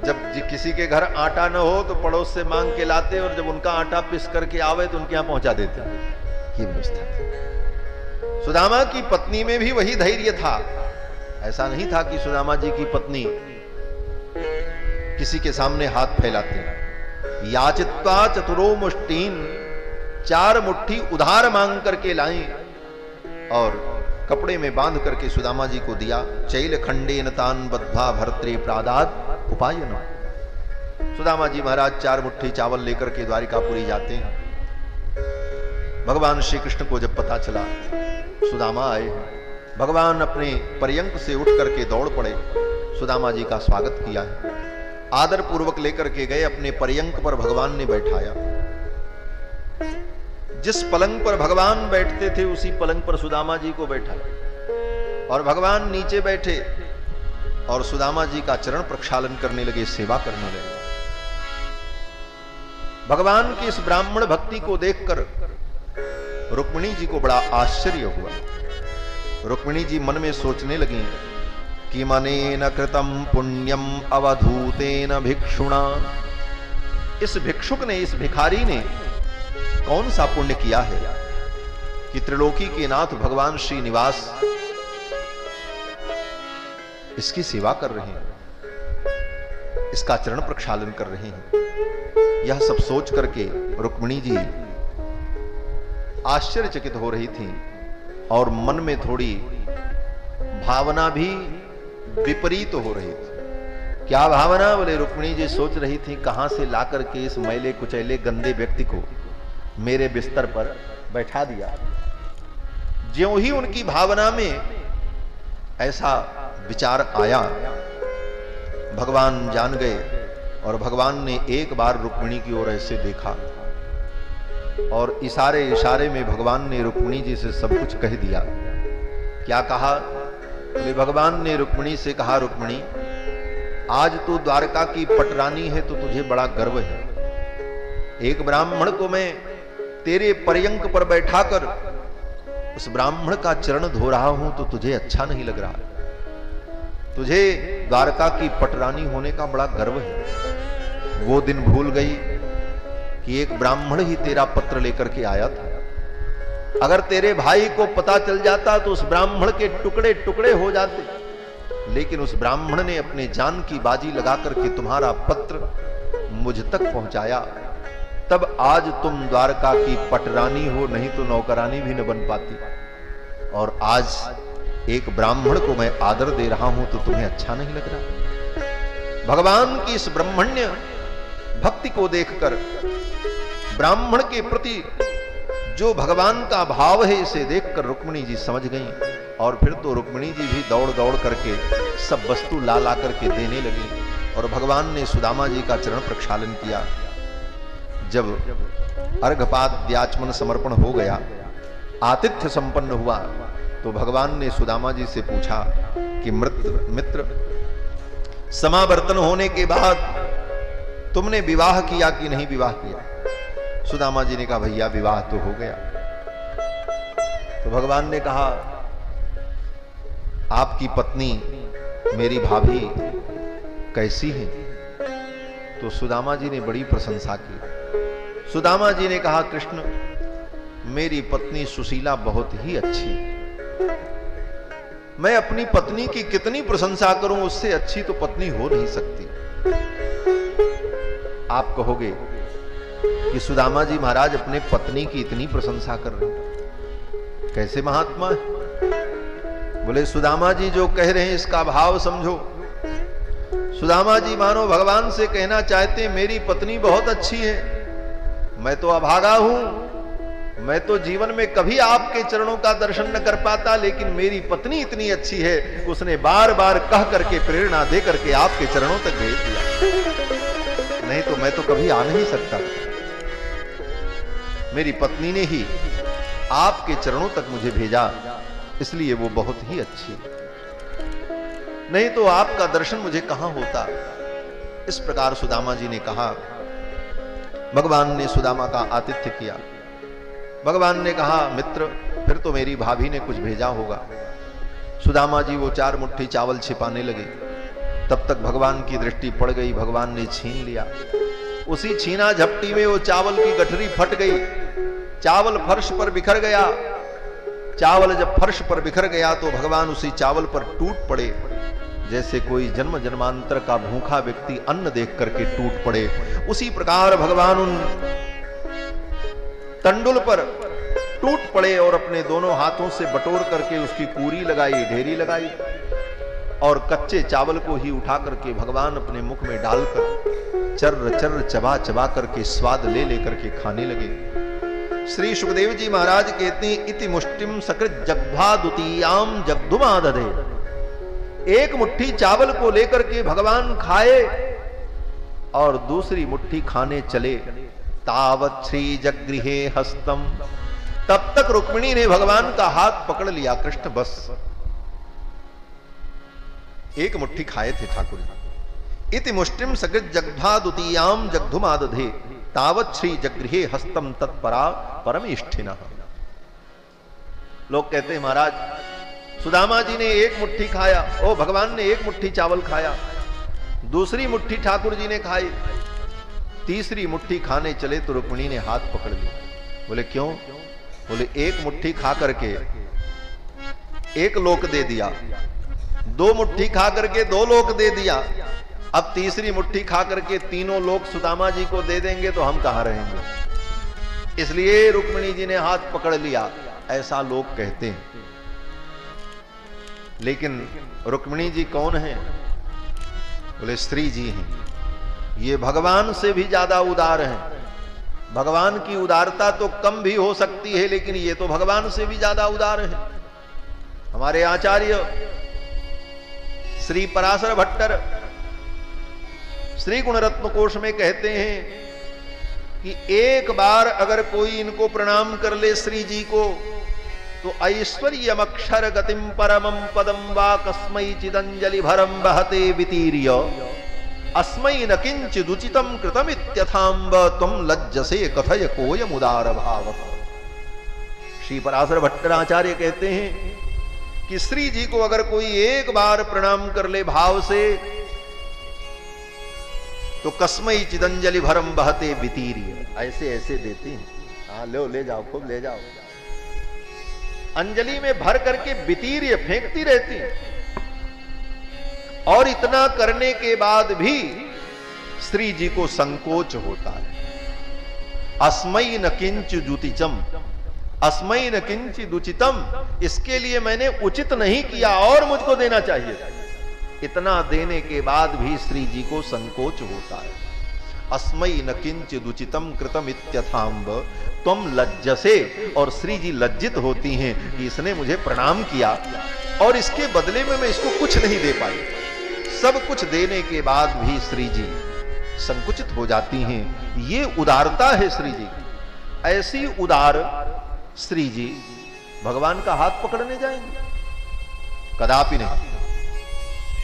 जब किसी के घर आटा न हो तो पड़ोस से मांग के लाते, और जब उनका आटा पिस करके आवे तो उनके यहां पहुंचा देते। ये व्यवस्था थी। सुदामा की पत्नी में भी वही धैर्य था। ऐसा नहीं था कि सुदामा जी की पत्नी किसी के सामने हाथ फैलाते। याचित्वा चतुरो मुष्टीन, 4 मुट्ठी उधार मांग करके लाई और कपड़े में बांध करके सुदामा जी को दिया। चैल खंडेन तान बद्धा भर्त्रे प्रादाद उपायन। सुदामा जी महाराज 4 मुट्ठी चावल लेकर के द्वारिकापुरी जाते हैं। भगवान श्री कृष्ण को जब पता चला सुदामा आए हैं, भगवान अपने पर्यंक से उठ करके दौड़ पड़े, सुदामा जी का स्वागत किया है, आदर पूर्वक लेकर के गए, अपने पर्यंक पर भगवान ने बैठाया। जिस पलंग पर भगवान बैठते थे उसी पलंग पर सुदामा जी को बैठाया, और भगवान नीचे बैठे और सुदामा जी का चरण प्रक्षालन करने लगे, सेवा करने लगे। भगवान की इस ब्राह्मण भक्ति को देखकर रुक्मिणी जी को बड़ा आश्चर्य हुआ। रुक्मिणी जी मन में सोचने लगी कि मनेन कृतम पुण्यम अवधूतेन भिक्षुणा। इस भिक्षुक ने, इस भिखारी ने कौन सा पुण्य किया है कि त्रिलोकी के नाथ भगवान श्री निवास इसकी सेवा कर रहे हैं, इसका चरण प्रक्षालन कर रहे हैं। यह सब सोच करके रुक्मिणी जी आश्चर्यचकित हो रही थी, और मन में थोड़ी भावना भी विपरीत हो रही थी। क्या भावना? बोले रुक्मिणी जी सोच रही थी कहां से ला करके इस मैले कुचैले गंदे व्यक्ति को मेरे बिस्तर पर बैठा दिया। ज्यों ही उनकी भावना में ऐसा विचार आया, भगवान जान गए, और भगवान ने एक बार रुक्मिणी की ओर ऐसे देखा, और इशारे इशारे में भगवान ने रुक्मिणी जी से सब कुछ कह दिया। क्या कहा? तो भगवान ने रुक्मिणी से कहा, रुक्मिणी आज तू द्वारका की पटरानी है तो तुझे बड़ा गर्व है। एक ब्राह्मण को मैं तेरे पर्यंक पर बैठाकर उस ब्राह्मण का चरण धो रहा हूं तो तुझे अच्छा नहीं लग रहा। तुझे द्वारका की पटरानी होने का बड़ा गर्व है। वो दिन भूल गई कि एक ब्राह्मण ही तेरा पत्र लेकर के आया था। अगर तेरे भाई को पता चल जाता तो उस ब्राह्मण के टुकड़े टुकड़े हो जाते, लेकिन उस ब्राह्मण ने अपने जान की बाजी लगा करके तुम्हारा पत्र मुझ तक पहुंचाया। तब आज तुम द्वारका की पटरानी हो, नहीं तो नौकरानी भी न बन पाती। और आज एक ब्राह्मण को मैं आदर दे रहा हूं तो तुम्हें अच्छा नहीं लग रहा। भगवान की इस ब्रह्मण्य भक्ति को देखकर ब्राह्मण के प्रति जो भगवान का भाव है इसे देखकर रुक्मिणी जी समझ गईं। और फिर तो रुक्मिणी जी भी दौड़ दौड़ करके सब वस्तु ला ला करके देने लगी। और भगवान ने सुदामा जी का चरण प्रक्षालन किया। जब अर्घपाद द्याचमन समर्पण हो गया, आतिथ्य संपन्न हुआ, तो भगवान ने सुदामा जी से पूछा कि मित्र, समावर्तन होने के बाद तुमने विवाह किया कि नहीं विवाह किया? सुदामा जी ने कहा भैया विवाह तो हो गया। तो भगवान ने कहा आपकी पत्नी मेरी भाभी कैसी है? तो सुदामा जी ने बड़ी प्रशंसा की। सुदामा जी ने कहा कृष्ण मेरी पत्नी सुशीला बहुत ही अच्छी है। मैं अपनी पत्नी की कितनी प्रशंसा करूं, उससे अच्छी तो पत्नी हो नहीं सकती। आप कहोगे कि सुदामा जी महाराज अपने पत्नी की इतनी प्रशंसा कर रहे हैं, कैसे महात्मा है? बोले सुदामा जी जो कह रहे हैं इसका भाव समझो। सुदामा जी मानो भगवान से कहना चाहते मेरी पत्नी बहुत अच्छी है, मैं तो अभागा हूं, मैं तो जीवन में कभी आपके चरणों का दर्शन न कर पाता, लेकिन मेरी पत्नी इतनी अच्छी है, उसने बार बार कह करके प्रेरणा दे करके आपके चरणों तक भेज दिया, नहीं तो मैं तो कभी आ नहीं सकता। मेरी पत्नी ने ही आपके चरणों तक मुझे भेजा, इसलिए वो बहुत ही अच्छी है, नहीं तो आपका दर्शन मुझे कहां होता। इस प्रकार सुदामा जी ने कहा। भगवान ने सुदामा का आतिथ्य किया। भगवान ने कहा मित्र फिर तो मेरी भाभी ने कुछ भेजा होगा। सुदामा जी वो 4 मुट्ठी चावल छिपाने लगे। तब तक भगवान की दृष्टि पड़ गई, भगवान ने छीन लिया। उसी छीना झपटी में वो चावल की गठरी फट गई, चावल फर्श पर बिखर गया। चावल जब फर्श पर बिखर गया तो भगवान उसी चावल पर टूट पड़े, जैसे कोई जन्म जन्मांतर का भूखा व्यक्ति अन्न देख करके टूट पड़े। उसी प्रकार भगवान उन तंडुल पर टूट पड़े और अपने दोनों हाथों से बटोर करके उसकी पूरी लगाई, ढेरी लगाई, और कच्चे चावल को ही उठा करके भगवान अपने मुख में डालकर चर्र चर्र चबा चबा करके स्वाद ले लेकर के खाने लगे। श्री सुखदेव जी महाराज कहते हैं इति मुष्टिम सकृत जग्भा द्वितीयाम जग्धुमादधे। एक मुट्ठी चावल को लेकर के भगवान खाए और दूसरी मुट्ठी खाने चले। तावत श्री जगृहे हस्तम, तब तक रुक्मिणी ने भगवान का हाथ पकड़ लिया। कृष्ण बस एक मुट्ठी खाए थे ठाकुर जी। इति मुष्टिम सकृत जग्भा द्वितीयाम जग्धुमादधे तावत श्री जगृहे हस्तम तत्परा परमेष्ठिनः। लोग कहते हैं महाराज सुदामा जी ने एक मुट्ठी खाया, ओ भगवान ने एक मुट्ठी चावल खाया, दूसरी मुट्ठी ठाकुर जी ने खाई, तीसरी मुट्ठी खाने चले तो रुक्मिणी ने हाथ पकड़ लिया। बोले क्यों? बोले एक मुट्ठी खा करके एक लोक दे दिया, 2 मुट्ठी खा करके 2 लोक दे दिया, अब तीसरी मुट्ठी खा करके 3 लोक सुदामा जी को दे देंगे तो हम कहां रहेंगे। इसलिए रुक्मिणी जी ने हाथ पकड़ लिया, ऐसा लोग कहते हैं। लेकिन रुक्मिणी जी कौन है? बोले स्त्री जी हैं। ये भगवान से भी ज्यादा उदार हैं। भगवान की उदारता तो कम भी हो सकती है, लेकिन ये तो भगवान से भी ज्यादा उदार है। हमारे आचार्य श्री पराशर भट्टर श्री गुणरत्न कोश में कहते हैं कि एक बार अगर कोई इनको प्रणाम कर ले श्री जी को तो ऐश्वर्यमक्षर गतिम परमं पदम वा कस्मै चिदंजलि भरम बहते वितीर्य अस्मै न किंचिद उचितम कृतमित्यथांब त्वं लज्जसे कथय कोयम उदार भावः। श्री पराशर भट्टाचार्य कहते हैं कि श्री जी को अगर कोई एक बार प्रणाम कर ले भाव से तो कस्मै चिदंजलि भरम बहते वितीर्य, ऐसे ऐसे देते हैं। हाँ लो ले जाओ, खूब ले जाओ। अंजलि में भर करके वितीर्य फेंकती रहती है। और इतना करने के बाद भी श्री जी को संकोच होता है। अस्मै न किंच जुतिचम, अस्मै न किंचिद उचितम, इसके लिए मैंने उचित नहीं किया और मुझको देना चाहिए था। इतना देने के बाद भी श्री जी को संकोच होता है। अस्मयी न किंचिदुचितम कृतम इत्यथाम्ब तुम लज्जसे, और श्री जी लज्जित होती हैं कि इसने मुझे प्रणाम किया और इसके बदले में मैं इसको कुछ नहीं दे पाई। सब कुछ देने के बाद भी श्री जी संकुचित हो जाती हैं। ये उदारता है श्री जी। ऐसी उदार श्री जी भगवान का हाथ पकड़ने जाएंगे? कदापि नहीं।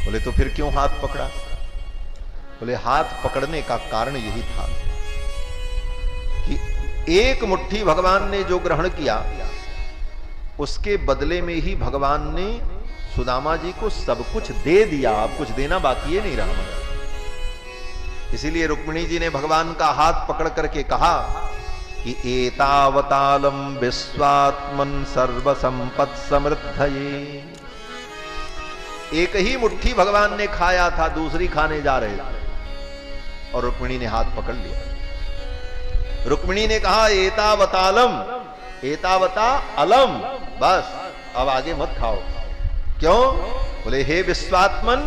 बोले तो फिर क्यों हाथ पकड़ा? बोले हाथ पकड़ने का कारण यही था कि एक मुट्ठी भगवान ने जो ग्रहण किया उसके बदले में ही भगवान ने सुदामा जी को सब कुछ दे दिया। अब कुछ देना बाकी है नहीं रहा। इसीलिए रुक्मिणी जी ने भगवान का हाथ पकड़ करके कहा कि एतावतालम विश्वात्मन सर्व संपत् समृद्धये। एक ही मुट्ठी भगवान ने खाया था, दूसरी खाने जा रहे थे और रुक्मिणी ने हाथ पकड़ लिया। रुक्मिणी ने कहा एतावतालम, एतावता अलम, बस अब आगे मत खाओ। क्यों? बोले हे विश्वात्मन,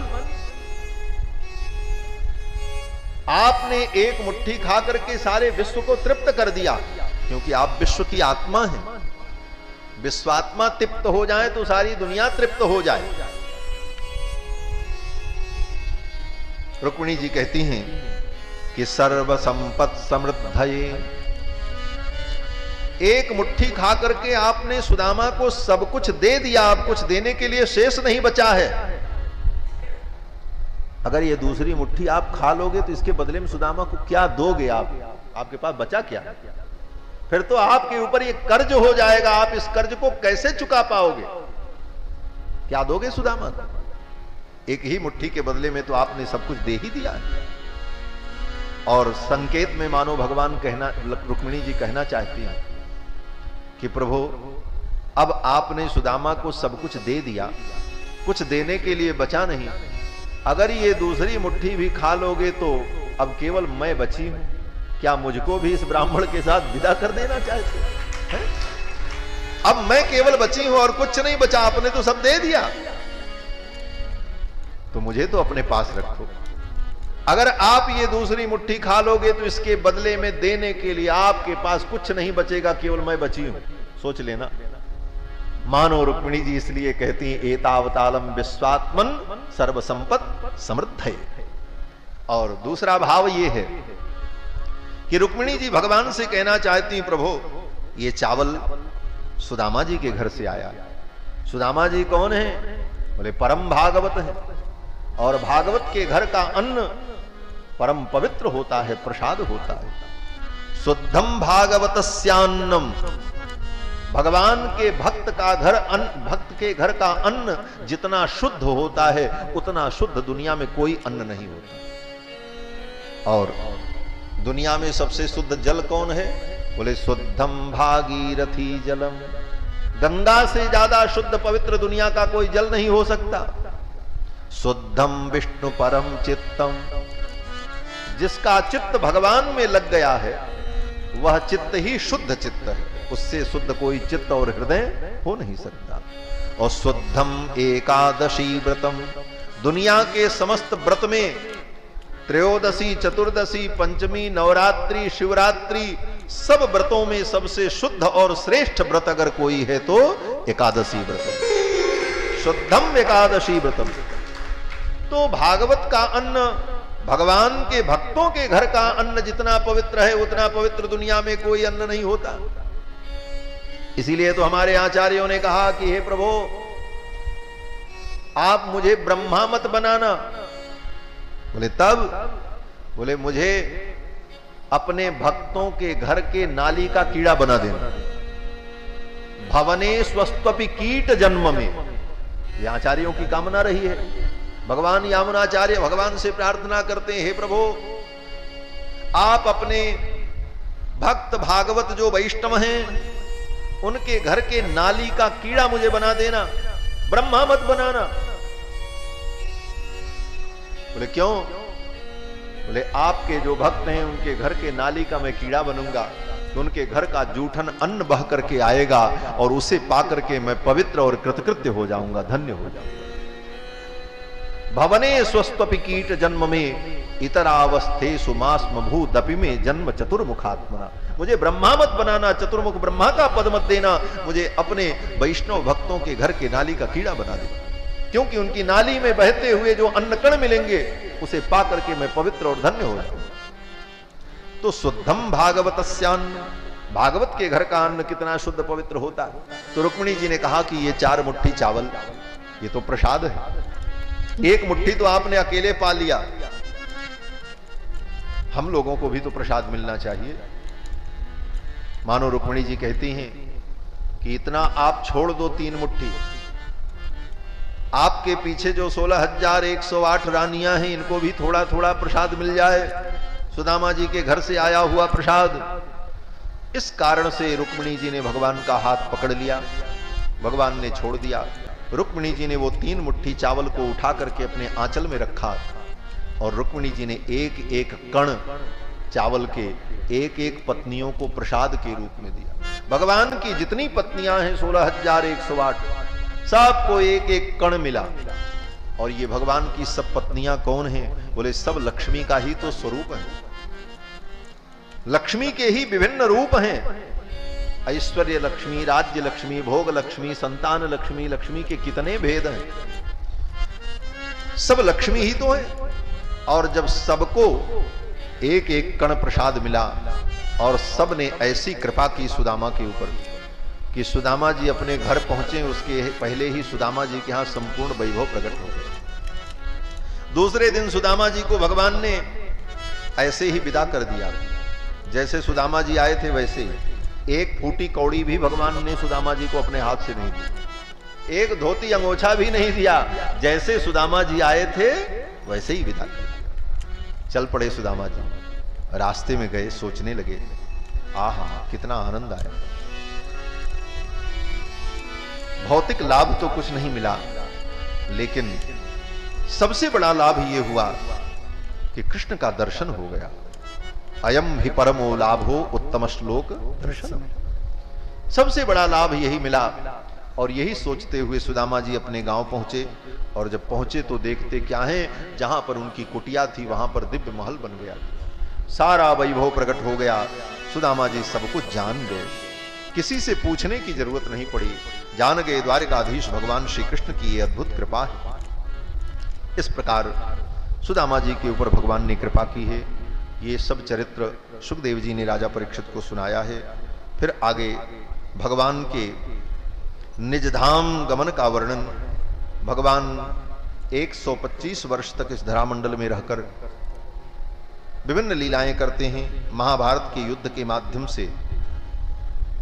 आपने एक मुट्ठी खा करके सारे विश्व को तृप्त कर दिया, क्योंकि आप विश्व की आत्मा हैं। विश्वात्मा तृप्त हो जाए तो सारी दुनिया तृप्त हो जाए। रुक्मिणी जी कहती हैं कि सर्व संपत् समृद्धये। एक मुट्ठी खा करके आपने सुदामा को सब कुछ दे दिया, अब कुछ देने के लिए शेष नहीं बचा है। अगर ये दूसरी मुट्ठी आप खा लोगे तो इसके बदले में सुदामा को क्या दोगे? आपके पास बचा क्या? फिर तो आपके ऊपर ये कर्ज हो जाएगा। आप इस कर्ज को कैसे चुका पाओगे? क्या दोगे सुदामा को? एक ही मुट्ठी के बदले में तो आपने सब कुछ दे ही दिया है। और संकेत में मानो भगवान रुक्मिणी जी कहना चाहती हैं कि प्रभु अब आपने सुदामा को सब कुछ दे दिया, कुछ देने के लिए बचा नहीं। अगर ये दूसरी मुट्ठी भी खा लोगे तो अब केवल मैं बची हूं। क्या मुझको भी इस ब्राह्मण के साथ विदा कर देना चाहते हैं? अब मैं केवल बची हूं और कुछ नहीं बचा, आपने तो सब दे दिया, तो मुझे तो अपने पास रखो। अगर आप ये दूसरी मुट्ठी खा लोगे तो इसके बदले में देने के लिए आपके पास कुछ नहीं बचेगा, केवल मैं बची हूं। सोच लेना। मानो रुक्मिणी जी इसलिए कहती हैं एतावतालम विश्वात्मन सर्व संपत् समृद्धये। और दूसरा भाव ये है कि रुक्मिणी जी भगवान से कहना चाहती हैं प्रभु ये चावल सुदामा जी के घर से आया। सुदामा जी कौन है? बोले परम भागवत है, और भागवत के घर का अन्न परम पवित्र होता है, प्रसाद होता है। शुद्धम भागवतस्यान्नम, भगवान के भक्त का घर अन्न, भक्त के घर का अन्न जितना शुद्ध होता है उतना शुद्ध दुनिया में कोई अन्न नहीं होता। और दुनिया में सबसे शुद्ध जल कौन है? बोले शुद्धम भागीरथी जलम। गंगा से ज्यादा शुद्ध पवित्र दुनिया का कोई जल नहीं हो सकता। शुद्धम विष्णु परम चित्तम, जिसका चित्त भगवान में लग गया है वह चित्त ही शुद्ध चित्त है। उससे शुद्ध कोई चित्त और हृदय हो नहीं सकता। और शुद्धम एकादशी व्रतम, दुनिया के समस्त व्रत में त्रयोदशी, चतुर्दशी, पंचमी, नवरात्रि, शिवरात्रि, सब व्रतों में सबसे शुद्ध और श्रेष्ठ व्रत अगर कोई है तो एकादशी व्रतम। शुद्धम एकादशी व्रतम। तो भागवत का अन्न, भगवान के भक्तों के घर का अन्न जितना पवित्र है उतना पवित्र दुनिया में कोई अन्न नहीं होता। इसीलिए तो हमारे आचार्यों ने कहा कि हे प्रभु आप मुझे ब्रह्मा मत बनाना। बोले तब? बोले मुझे अपने भक्तों के घर के नाली का कीड़ा बना देना। भवने स्वस्त्वपि कीट जन्म में, ये आचार्यों की कामना रही है। भगवान यामुनाचार्य भगवान से प्रार्थना करते हैं हे प्रभु आप अपने भक्त भागवत जो वैष्णव हैं उनके घर के नाली का कीड़ा मुझे बना देना, ब्रह्मा मत बनाना। बोले क्यों? बोले आपके जो भक्त हैं उनके घर के नाली का मैं कीड़ा बनूंगा तो उनके घर का जूठन अन्न बह करके आएगा और उसे पा करके मैं पवित्र और कृतकृत्य हो जाऊंगा, धन्य हो जाऊंगा। भवने स्वस्त्वपि कीट जन्म में इतरावस्थे सुमास्म भूदपि में जन्म चतुर्मुखात्मना। मुझे ब्रह्मा मत बनाना, चतुर्मुख ब्रह्मा का पद मत देना, मुझे अपने वैष्णव भक्तों के घर के नाली का कीड़ा बना देना, क्योंकि उनकी नाली में बहते हुए जो अन्न कण मिलेंगे उसे पा करके मैं पवित्र और धन्य हो जाऊं। तो शुद्धम भागवतस्यान्न, भागवत के घर का अन्न कितना शुद्ध पवित्र होता है। तो रुक्मिणी जी ने कहा कि ये 4 मुट्ठी चावल, ये तो प्रसाद है, 1 मुट्ठी तो आपने अकेले पा लिया, हम लोगों को भी तो प्रसाद मिलना चाहिए। मानो रुक्मिणी जी कहती हैं कि इतना आप छोड़ दो 3 मुट्ठी, आपके पीछे जो 16,108 रानियां हैं इनको भी थोड़ा थोड़ा प्रसाद मिल जाए, सुदामा जी के घर से आया हुआ प्रसाद। इस कारण से रुक्मिणी जी ने भगवान का हाथ पकड़ लिया, भगवान ने छोड़ दिया। रुक्मिणी जी ने वो 3 मुट्ठी चावल को उठा करके अपने आंचल में रखा और रुक्मिणी जी ने एक एक कण चावल के एक एक पत्नियों को प्रसाद के रूप में दिया। भगवान की जितनी पत्नियां हैं 16,108, सबको एक एक कण मिला। और ये भगवान की सब पत्नियां कौन हैं? बोले सब लक्ष्मी का ही तो स्वरूप है, लक्ष्मी के ही विभिन्न रूप हैं। ऐश्वर्य लक्ष्मी, राज्य लक्ष्मी, भोग लक्ष्मी, संतान लक्ष्मी, लक्ष्मी के कितने भेद हैं, सब लक्ष्मी ही तो है। और जब सबको एक एक कण प्रसाद मिला और सब ने ऐसी कृपा की सुदामा के ऊपर कि सुदामा जी अपने घर पहुंचे, उसके पहले ही सुदामा जी के यहां संपूर्ण वैभव प्रकट हो गए। दूसरे दिन सुदामा जी को भगवान ने ऐसे ही विदा कर दिया, जैसे सुदामा जी आए थे वैसे ही। एक फूटी कौड़ी भी भगवान ने सुदामा जी को अपने हाथ से नहीं दी, एक धोती अंगोछा भी नहीं दिया, जैसे सुदामा जी आए थे वैसे ही विदा किया। चल पड़े सुदामा जी, रास्ते में गए, सोचने लगे, आहा कितना आनंद आया। भौतिक लाभ तो कुछ नहीं मिला, लेकिन सबसे बड़ा लाभ यह हुआ कि कृष्ण का दर्शन हो गया। अयम ही परमो लाभो उत्तम श्लोक दर्शन, सबसे बड़ा लाभ यही मिला। और यही सोचते हुए सुदामा जी अपने गांव पहुंचे, और जब पहुंचे तो देखते क्या है, जहां पर उनकी कुटिया थी वहां पर दिव्य महल बन गया, सारा वैभव प्रकट हो गया। सुदामा जी सब कुछ जान गए, किसी से पूछने की जरूरत नहीं पड़ी, जान गए द्वारिकाधीश भगवान श्री कृष्ण की ये अद्भुत कृपा है। इस प्रकार सुदामा जी के ऊपर भगवान ने कृपा की है। ये सब चरित्र सुखदेव जी ने राजा परीक्षित को सुनाया है। फिर आगे भगवान के निजधाम गमन का वर्णन, भगवान 125 वर्ष तक इस धरामंडल में रहकर विभिन्न लीलाएं करते हैं। महाभारत के युद्ध के माध्यम से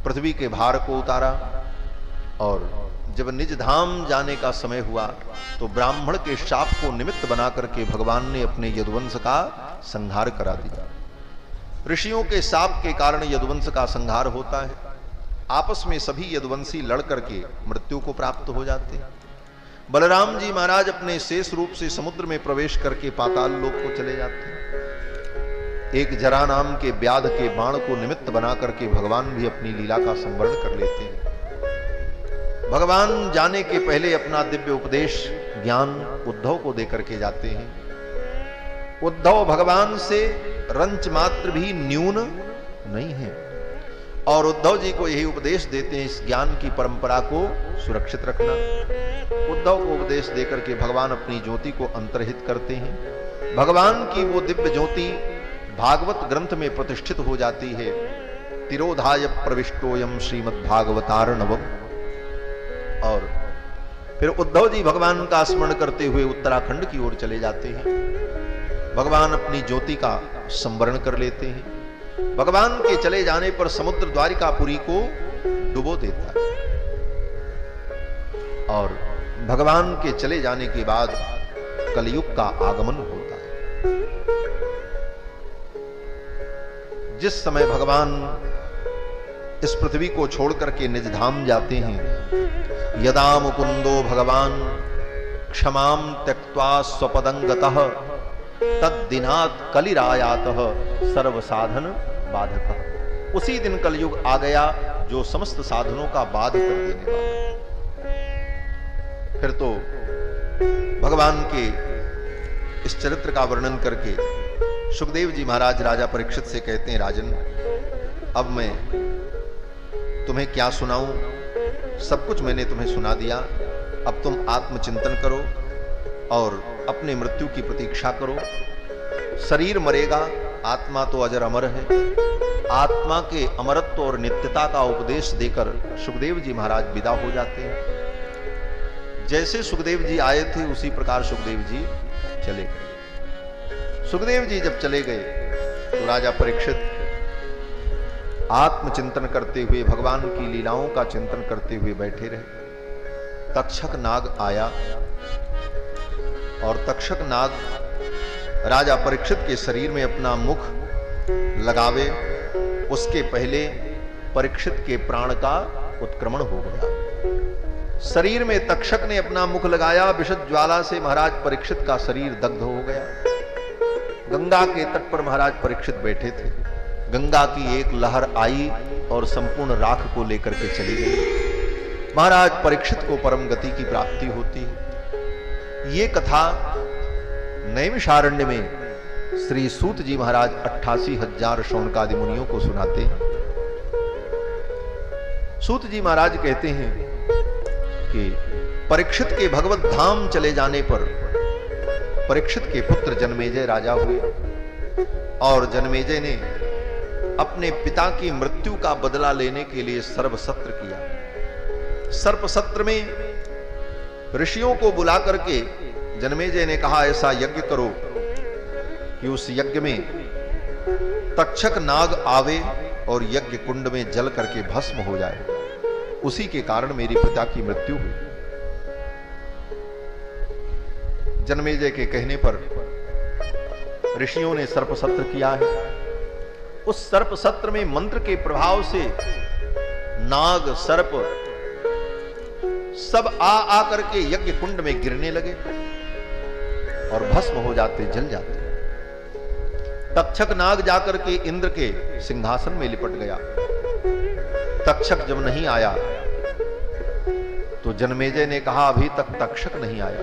पृथ्वी के भार को उतारा, और जब निज धाम जाने का समय हुआ तो ब्राह्मण के शाप को निमित्त बना करके भगवान ने अपने यदुवंश का संहार करा दिया। ऋषियों के शाप के कारण यदुवंश का संहार होता है, आपस में सभी यदुवंशी लड़ करके मृत्यु को प्राप्त हो जाते हैं। बलराम जी महाराज अपने शेष रूप से समुद्र में प्रवेश करके पाताल लोक को चले जाते हैं। एक जरा नाम के व्याध के बाण को निमित्त बना करके भगवान भी अपनी लीला का संवरण कर लेते हैं। भगवान जाने के पहले अपना दिव्य उपदेश ज्ञान उद्धव को देकर के जाते हैं। उद्धव भगवान से रंच मात्र भी न्यून नहीं है, और उद्धव जी को यही उपदेश देते हैं, इस ज्ञान की परंपरा को सुरक्षित रखना। उद्धव को उपदेश देकर के भगवान अपनी ज्योति को अंतर्हित करते हैं। भगवान की वो दिव्य ज्योति भागवत ग्रंथ में प्रतिष्ठित हो जाती है। तिरोधाय प्रविष्टोयम श्रीमद्भागवतार्णवम्। और फिर उद्धव जी भगवान का स्मरण करते हुए उत्तराखंड की ओर चले जाते हैं। भगवान अपनी ज्योति का संवरण कर लेते हैं। भगवान के चले जाने पर समुद्र द्वारिकापुरी को डुबो देता है, और भगवान के चले जाने के बाद कलयुग का आगमन होता है। जिस समय भगवान इस पृथ्वी को छोड़ करके निज धाम जाते हैं, यदा मुकुंदो भगवान क्षमाम त्यक्त्वा स्वपदंगतः तद्दिनात् कलिरायातः सर्व साधन बाधक। उसी दिन कलयुग आ गया जो समस्त साधनों का बाध कर देने वाला। फिर तो भगवान के इस चरित्र का वर्णन करके सुखदेव जी महाराज राजा परीक्षित से कहते हैं, राजन अब मैं तुम्हें क्या सुनाऊं, सब कुछ मैंने तुम्हें सुना दिया, अब तुम आत्मचिंतन करो और अपने मृत्यु की प्रतीक्षा करो। शरीर मरेगा, आत्मा तो अजर अमर है। आत्मा के अमरत्व और नित्यता का उपदेश देकर सुखदेव जी महाराज विदा हो जाते हैं। जैसे सुखदेव जी आए थे उसी प्रकार सुखदेव जी चले गए। सुखदेव जी जब चले गए तो राजा परीक्षित आत्मचिंतन करते हुए, भगवान की लीलाओं का चिंतन करते हुए बैठे रहे। तक्षक नाग आया और तक्षक नाग राजा परीक्षित के शरीर में अपना मुख लगावे उसके पहले परीक्षित के प्राण का उत्क्रमण हो गया। शरीर में तक्षक ने अपना मुख लगाया, विषद ज्वाला से महाराज परीक्षित का शरीर दग्ध हो गया। गंगा के तट पर महाराज परीक्षित बैठे थे। गंगा की एक लहर आई और संपूर्ण राख को लेकर के चली गई। महाराज परीक्षित को परम गति की प्राप्ति होती है। ये कथा नैमिषारण्य में श्री सूत जी महाराज 88,000 शौनकादि मुनियों को सुनाते हैं। सूत जी महाराज कहते हैं कि परीक्षित के भगवत धाम चले जाने पर परीक्षित के पुत्र जन्मेजय राजा हुए और जन्मेजय ने अपने पिता की मृत्यु का बदला लेने के लिए सर्पसत्र किया। सर्पसत्र में ऋषियों को बुला करके जन्मेजय ने कहा, ऐसा यज्ञ करो कि उस यज्ञ में तक्षक नाग आवे और यज्ञ कुंड में जल करके भस्म हो जाए। उसी के कारण मेरी पिता की मृत्यु हुई। जन्मेजय के कहने पर ऋषियों ने सर्पसत्र किया है। उस सर्पसत्र में मंत्र के प्रभाव से नाग सर्प सब आ करके यज्ञ कुंड में गिरने लगे और भस्म हो जाते, जल जाते। तक्षक नाग जाकर के इंद्र के सिंहासन में लिपट गया। तक्षक जब नहीं आया तो जन्मेजय ने कहा, अभी तक तक्षक नहीं आया।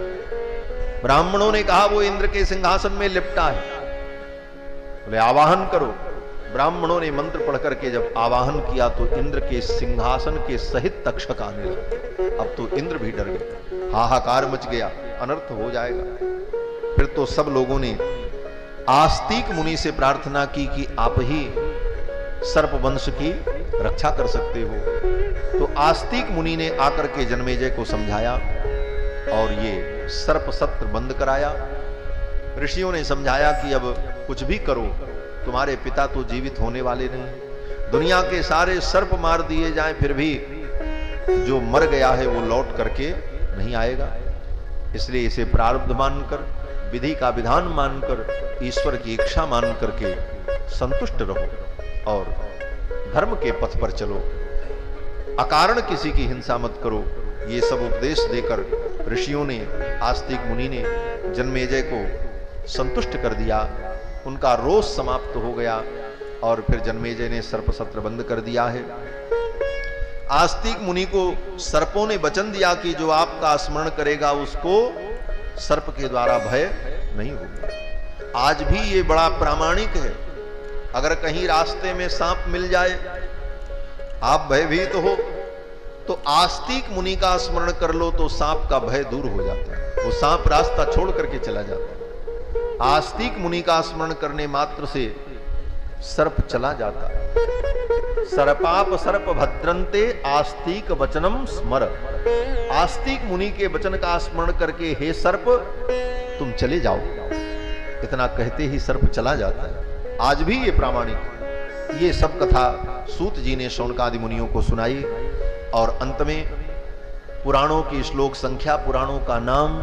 ब्राह्मणों ने कहा, वो इंद्र के सिंहासन में लिपटा है। बोले आवाहन करो। ब्राह्मणों ने मंत्र पढ़ करके जब आवाहन किया तो इंद्र के सिंहासन के सहित तक्षक आने लगे। अब तो इंद्र भी डर गए, हाहाकार मच गया, अनर्थ हो जाएगा। फिर तो सब लोगों ने आस्तिक मुनि से प्रार्थना की कि आप ही सर्प वंश की रक्षा कर सकते हो। तो आस्तिक मुनि ने आकर के जन्मेजय को समझाया और ये सर्प सत्र बंद कराया। ऋषियों ने समझाया कि अब कुछ भी करो, तुम्हारे पिता तो जीवित होने वाले नहीं। दुनिया के सारे सर्प मार दिए जाएं फिर भी जो मर गया है वो लौट करके नहीं आएगा। इसलिए इसे प्रारब्ध मानकर, विधि का विधान मानकर, ईश्वर की इच्छा मान करके संतुष्ट रहो और धर्म के पथ पर चलो। अकारण किसी की हिंसा मत करो। ये सब उपदेश देकर ऋषियों ने, आस्तिक मुनि ने जन्मेजय को संतुष्ट कर दिया। उनका रोष समाप्त हो गया और फिर जन्मेजय ने सर्पसत्र बंद कर दिया है। आस्तिक मुनि को सर्पों ने वचन दिया कि जो आपका स्मरण करेगा उसको सर्प के द्वारा भय नहीं होगा। आज भी ये बड़ा प्रामाणिक है। अगर कहीं रास्ते में सांप मिल जाए, आप भयभीत हो, तो आस्तिक मुनि का स्मरण कर लो तो सांप का भय दूर हो जाता है। वो सांप रास्ता छोड़ करके चला जाता है। आस्तिक मुनि का स्मरण करने मात्र से सर्प चला जाता है। सर्पाप सर्प भद्रंते आस्तिक वचनम स्मर। आस्तिक मुनि के वचन का स्मरण करके हे सर्प तुम चले जाओ, इतना कहते ही सर्प चला जाता है। आज भी ये प्रामाणिक। ये सब कथा सूत जी ने शौनकादि मुनियों को सुनाई और अंत में पुराणों की श्लोक संख्या, पुराणों का नाम,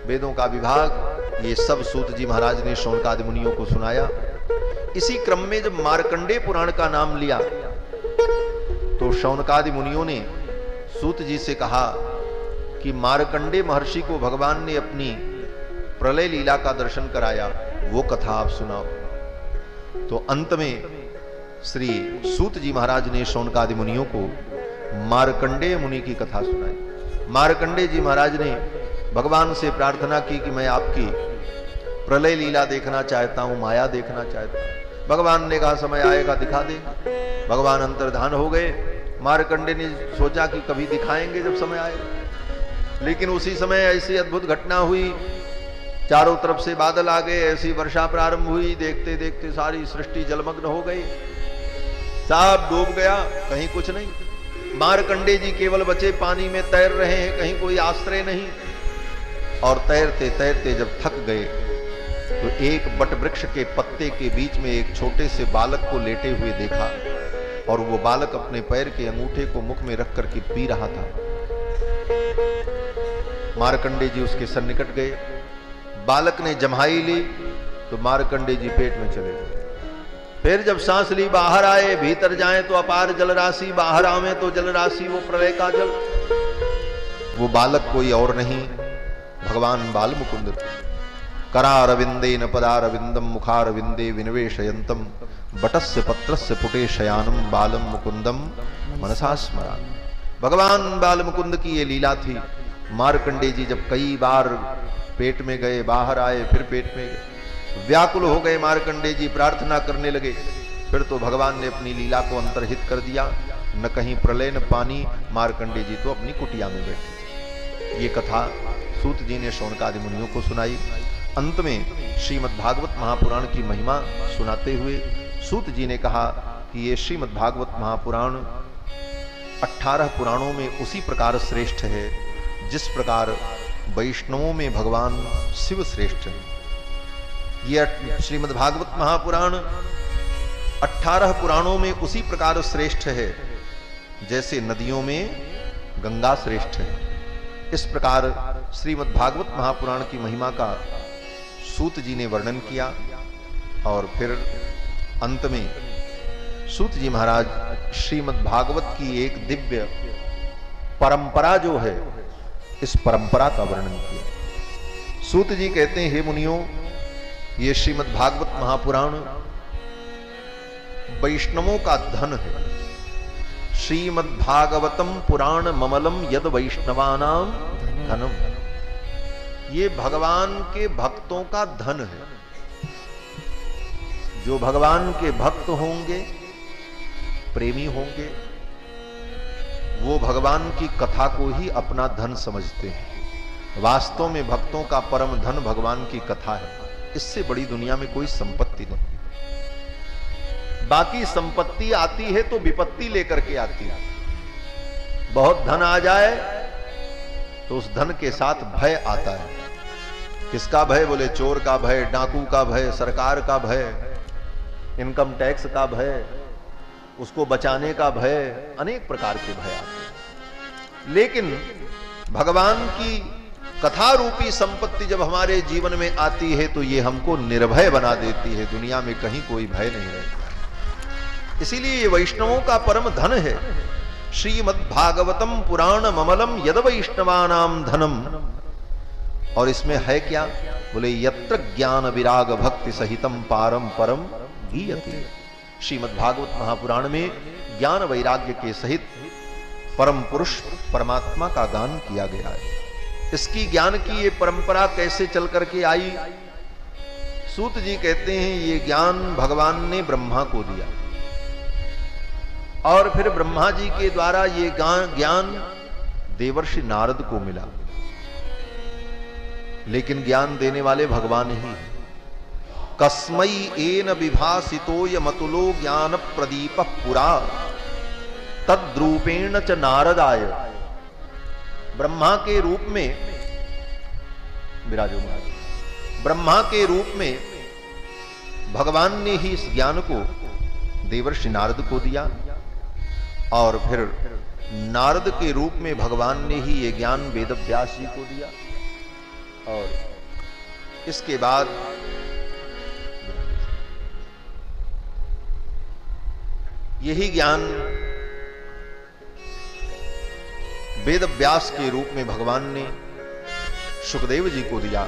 वेदों का विभाग, ये सब सूत जी महाराज ने शौनकादि मुनियों को सुनाया। इसी क्रम में जब मार्कंडेय पुराण का नाम लिया तो शौनकादि मुनियों ने सूत जी से कहा कि मार्कंडेय महर्षि को भगवान ने अपनी प्रलय लीला का दर्शन कराया, वो कथा आप सुनाओ। तो अंत में श्री सूत जी महाराज ने शौनकादि मुनियों को मार्कंडेय मुनि की कथा सुनाई। मार्कंडेय जी महाराज ने भगवान से प्रार्थना की कि मैं आपकी प्रलय लीला देखना चाहता हूं, माया देखना चाहता हूं। भगवान ने कहा समय आएगा दिखा देंगे। भगवान अंतर्धान हो गए। मार्कंडे ने सोचा कि कभी दिखाएंगे जब समय आएगा, लेकिन उसी समय ऐसी अद्भुत घटना हुई, चारों तरफ से बादल आ गए, ऐसी वर्षा प्रारंभ हुई, देखते देखते सारी सृष्टि जलमग्न हो गई, सब डूब गया, कहीं कुछ नहीं। मार्कंडे जी केवल बचे पानी में तैर रहे हैं, कहीं कोई आश्रय नहीं। और तैरते तैरते जब थक गए तो एक बट वृक्ष के पत्ते के बीच में एक छोटे से बालक को लेटे हुए देखा, और वो बालक अपने पैर के अंगूठे को मुख में रख करके पी रहा था। मार्कंडे जी उसके सन्निकट गए, बालक ने जम्हाई ली तो मार्कंडे जी पेट में चले गए। फिर जब सांस ली, बाहर आए, भीतर जाएं तो अपार जल राशि, बाहर आवे तो जल राशि, वो प्रलय का जल। वो बालक कोई और नहीं, भगवान बाल मुकुंद। करारविंदे न पदारविंदम मुखारविंदे विनिवेशयंतम बटस्य पत्रस्य पुटे शयानम बालम मुकुंदम मनसा स्मरामि। भगवान बाल मुकुंद की ये लीला थी। मार्कंडे जी जब कई बार पेट में गए, बाहर आए, फिर पेट में गए, व्याकुल हो गए मार्कंडे जी, प्रार्थना करने लगे। फिर तो भगवान ने अपनी लीला को अंतर्हित कर दिया, न कहीं प्रलय न पानी। मार्कंडे जी तो अपनी कुटिया में बैठे। ये कथा सूत जी ने शौनकादि मुनियों को सुनाई। अंत में श्रीमद् भागवत महापुराण की महिमा सुनाते हुए सूत जी ने कहा कि ये श्रीमद् भागवत महापुराण 18 पुराणों में उसी प्रकार श्रेष्ठ है जिस प्रकार वैष्णवों में भगवान शिव श्रेष्ठ है। ये श्रीमद् भागवत महापुराण 18 पुराणों में उसी प्रकार श्रेष्ठ है जैसे नदियों में गंगा श्रेष्ठ है। इस प्रकार श्रीमद् भागवत महापुराण की महिमा का सूत जी ने वर्णन किया। और फिर अंत में सूत जी महाराज श्रीमद् भागवत की एक दिव्य परंपरा जो है, इस परंपरा का वर्णन किया। सूत जी कहते हैं, हे मुनियों, ये श्रीमद् भागवत महापुराण वैष्णवों का धन है। श्रीमद् भागवतम पुराण ममलम यद वैष्णवानाम धनम। ये भगवान के भक्तों का धन है। जो भगवान के भक्त होंगे, प्रेमी होंगे, वो भगवान की कथा को ही अपना धन समझते हैं। वास्तव में भक्तों का परम धन भगवान की कथा है। इससे बड़ी दुनिया में कोई संपत्ति नहीं। बाकी संपत्ति आती है तो विपत्ति लेकर के आती है। बहुत धन आ जाए तो उस धन के साथ भय आता है। किसका भय? बोले चोर का भय, डाकू का भय, सरकार का भय, इनकम टैक्स का भय, उसको बचाने का भय, अनेक प्रकार के भय आते हैं। लेकिन भगवान की कथा रूपी संपत्ति जब हमारे जीवन में आती है तो ये हमको निर्भय बना देती है। दुनिया में कहीं कोई भय नहीं रहता। इसीलिए ये वैष्णवों का परम धन है। श्रीमद् भागवतम पुराण ममलम यद वैष्णवानाम धनम। और इसमें है क्या? बोले यत्र ज्ञान विराग भक्ति सहितम पारम परम गीयते। श्रीमद् भागवत महापुराण में ज्ञान वैराग्य के सहित परम पुरुष परमात्मा का गान किया गया है। इसकी ज्ञान की ये परंपरा कैसे चल करके आई? सूत जी कहते हैं ये ज्ञान भगवान ने ब्रह्मा को दिया और फिर ब्रह्मा जी के द्वारा ये ज्ञान देवर्षि नारद को मिला। लेकिन ज्ञान देने वाले भगवान ही हैं। कस्मै एन विभासितोय मतुलो ज्ञान प्रदीप पुरा तद्रूपेण च नारदाय। ब्रह्मा के रूप में विराजो, ब्रह्मा के रूप में भगवान ने ही इस ज्ञान को देवर्षि नारद को दिया और फिर नारद के रूप में भगवान ने ही ये ज्ञान वेदव्यास जी को दिया। और इसके बाद यही ज्ञान वेदव्यास के रूप में भगवान ने सुखदेव जी को दिया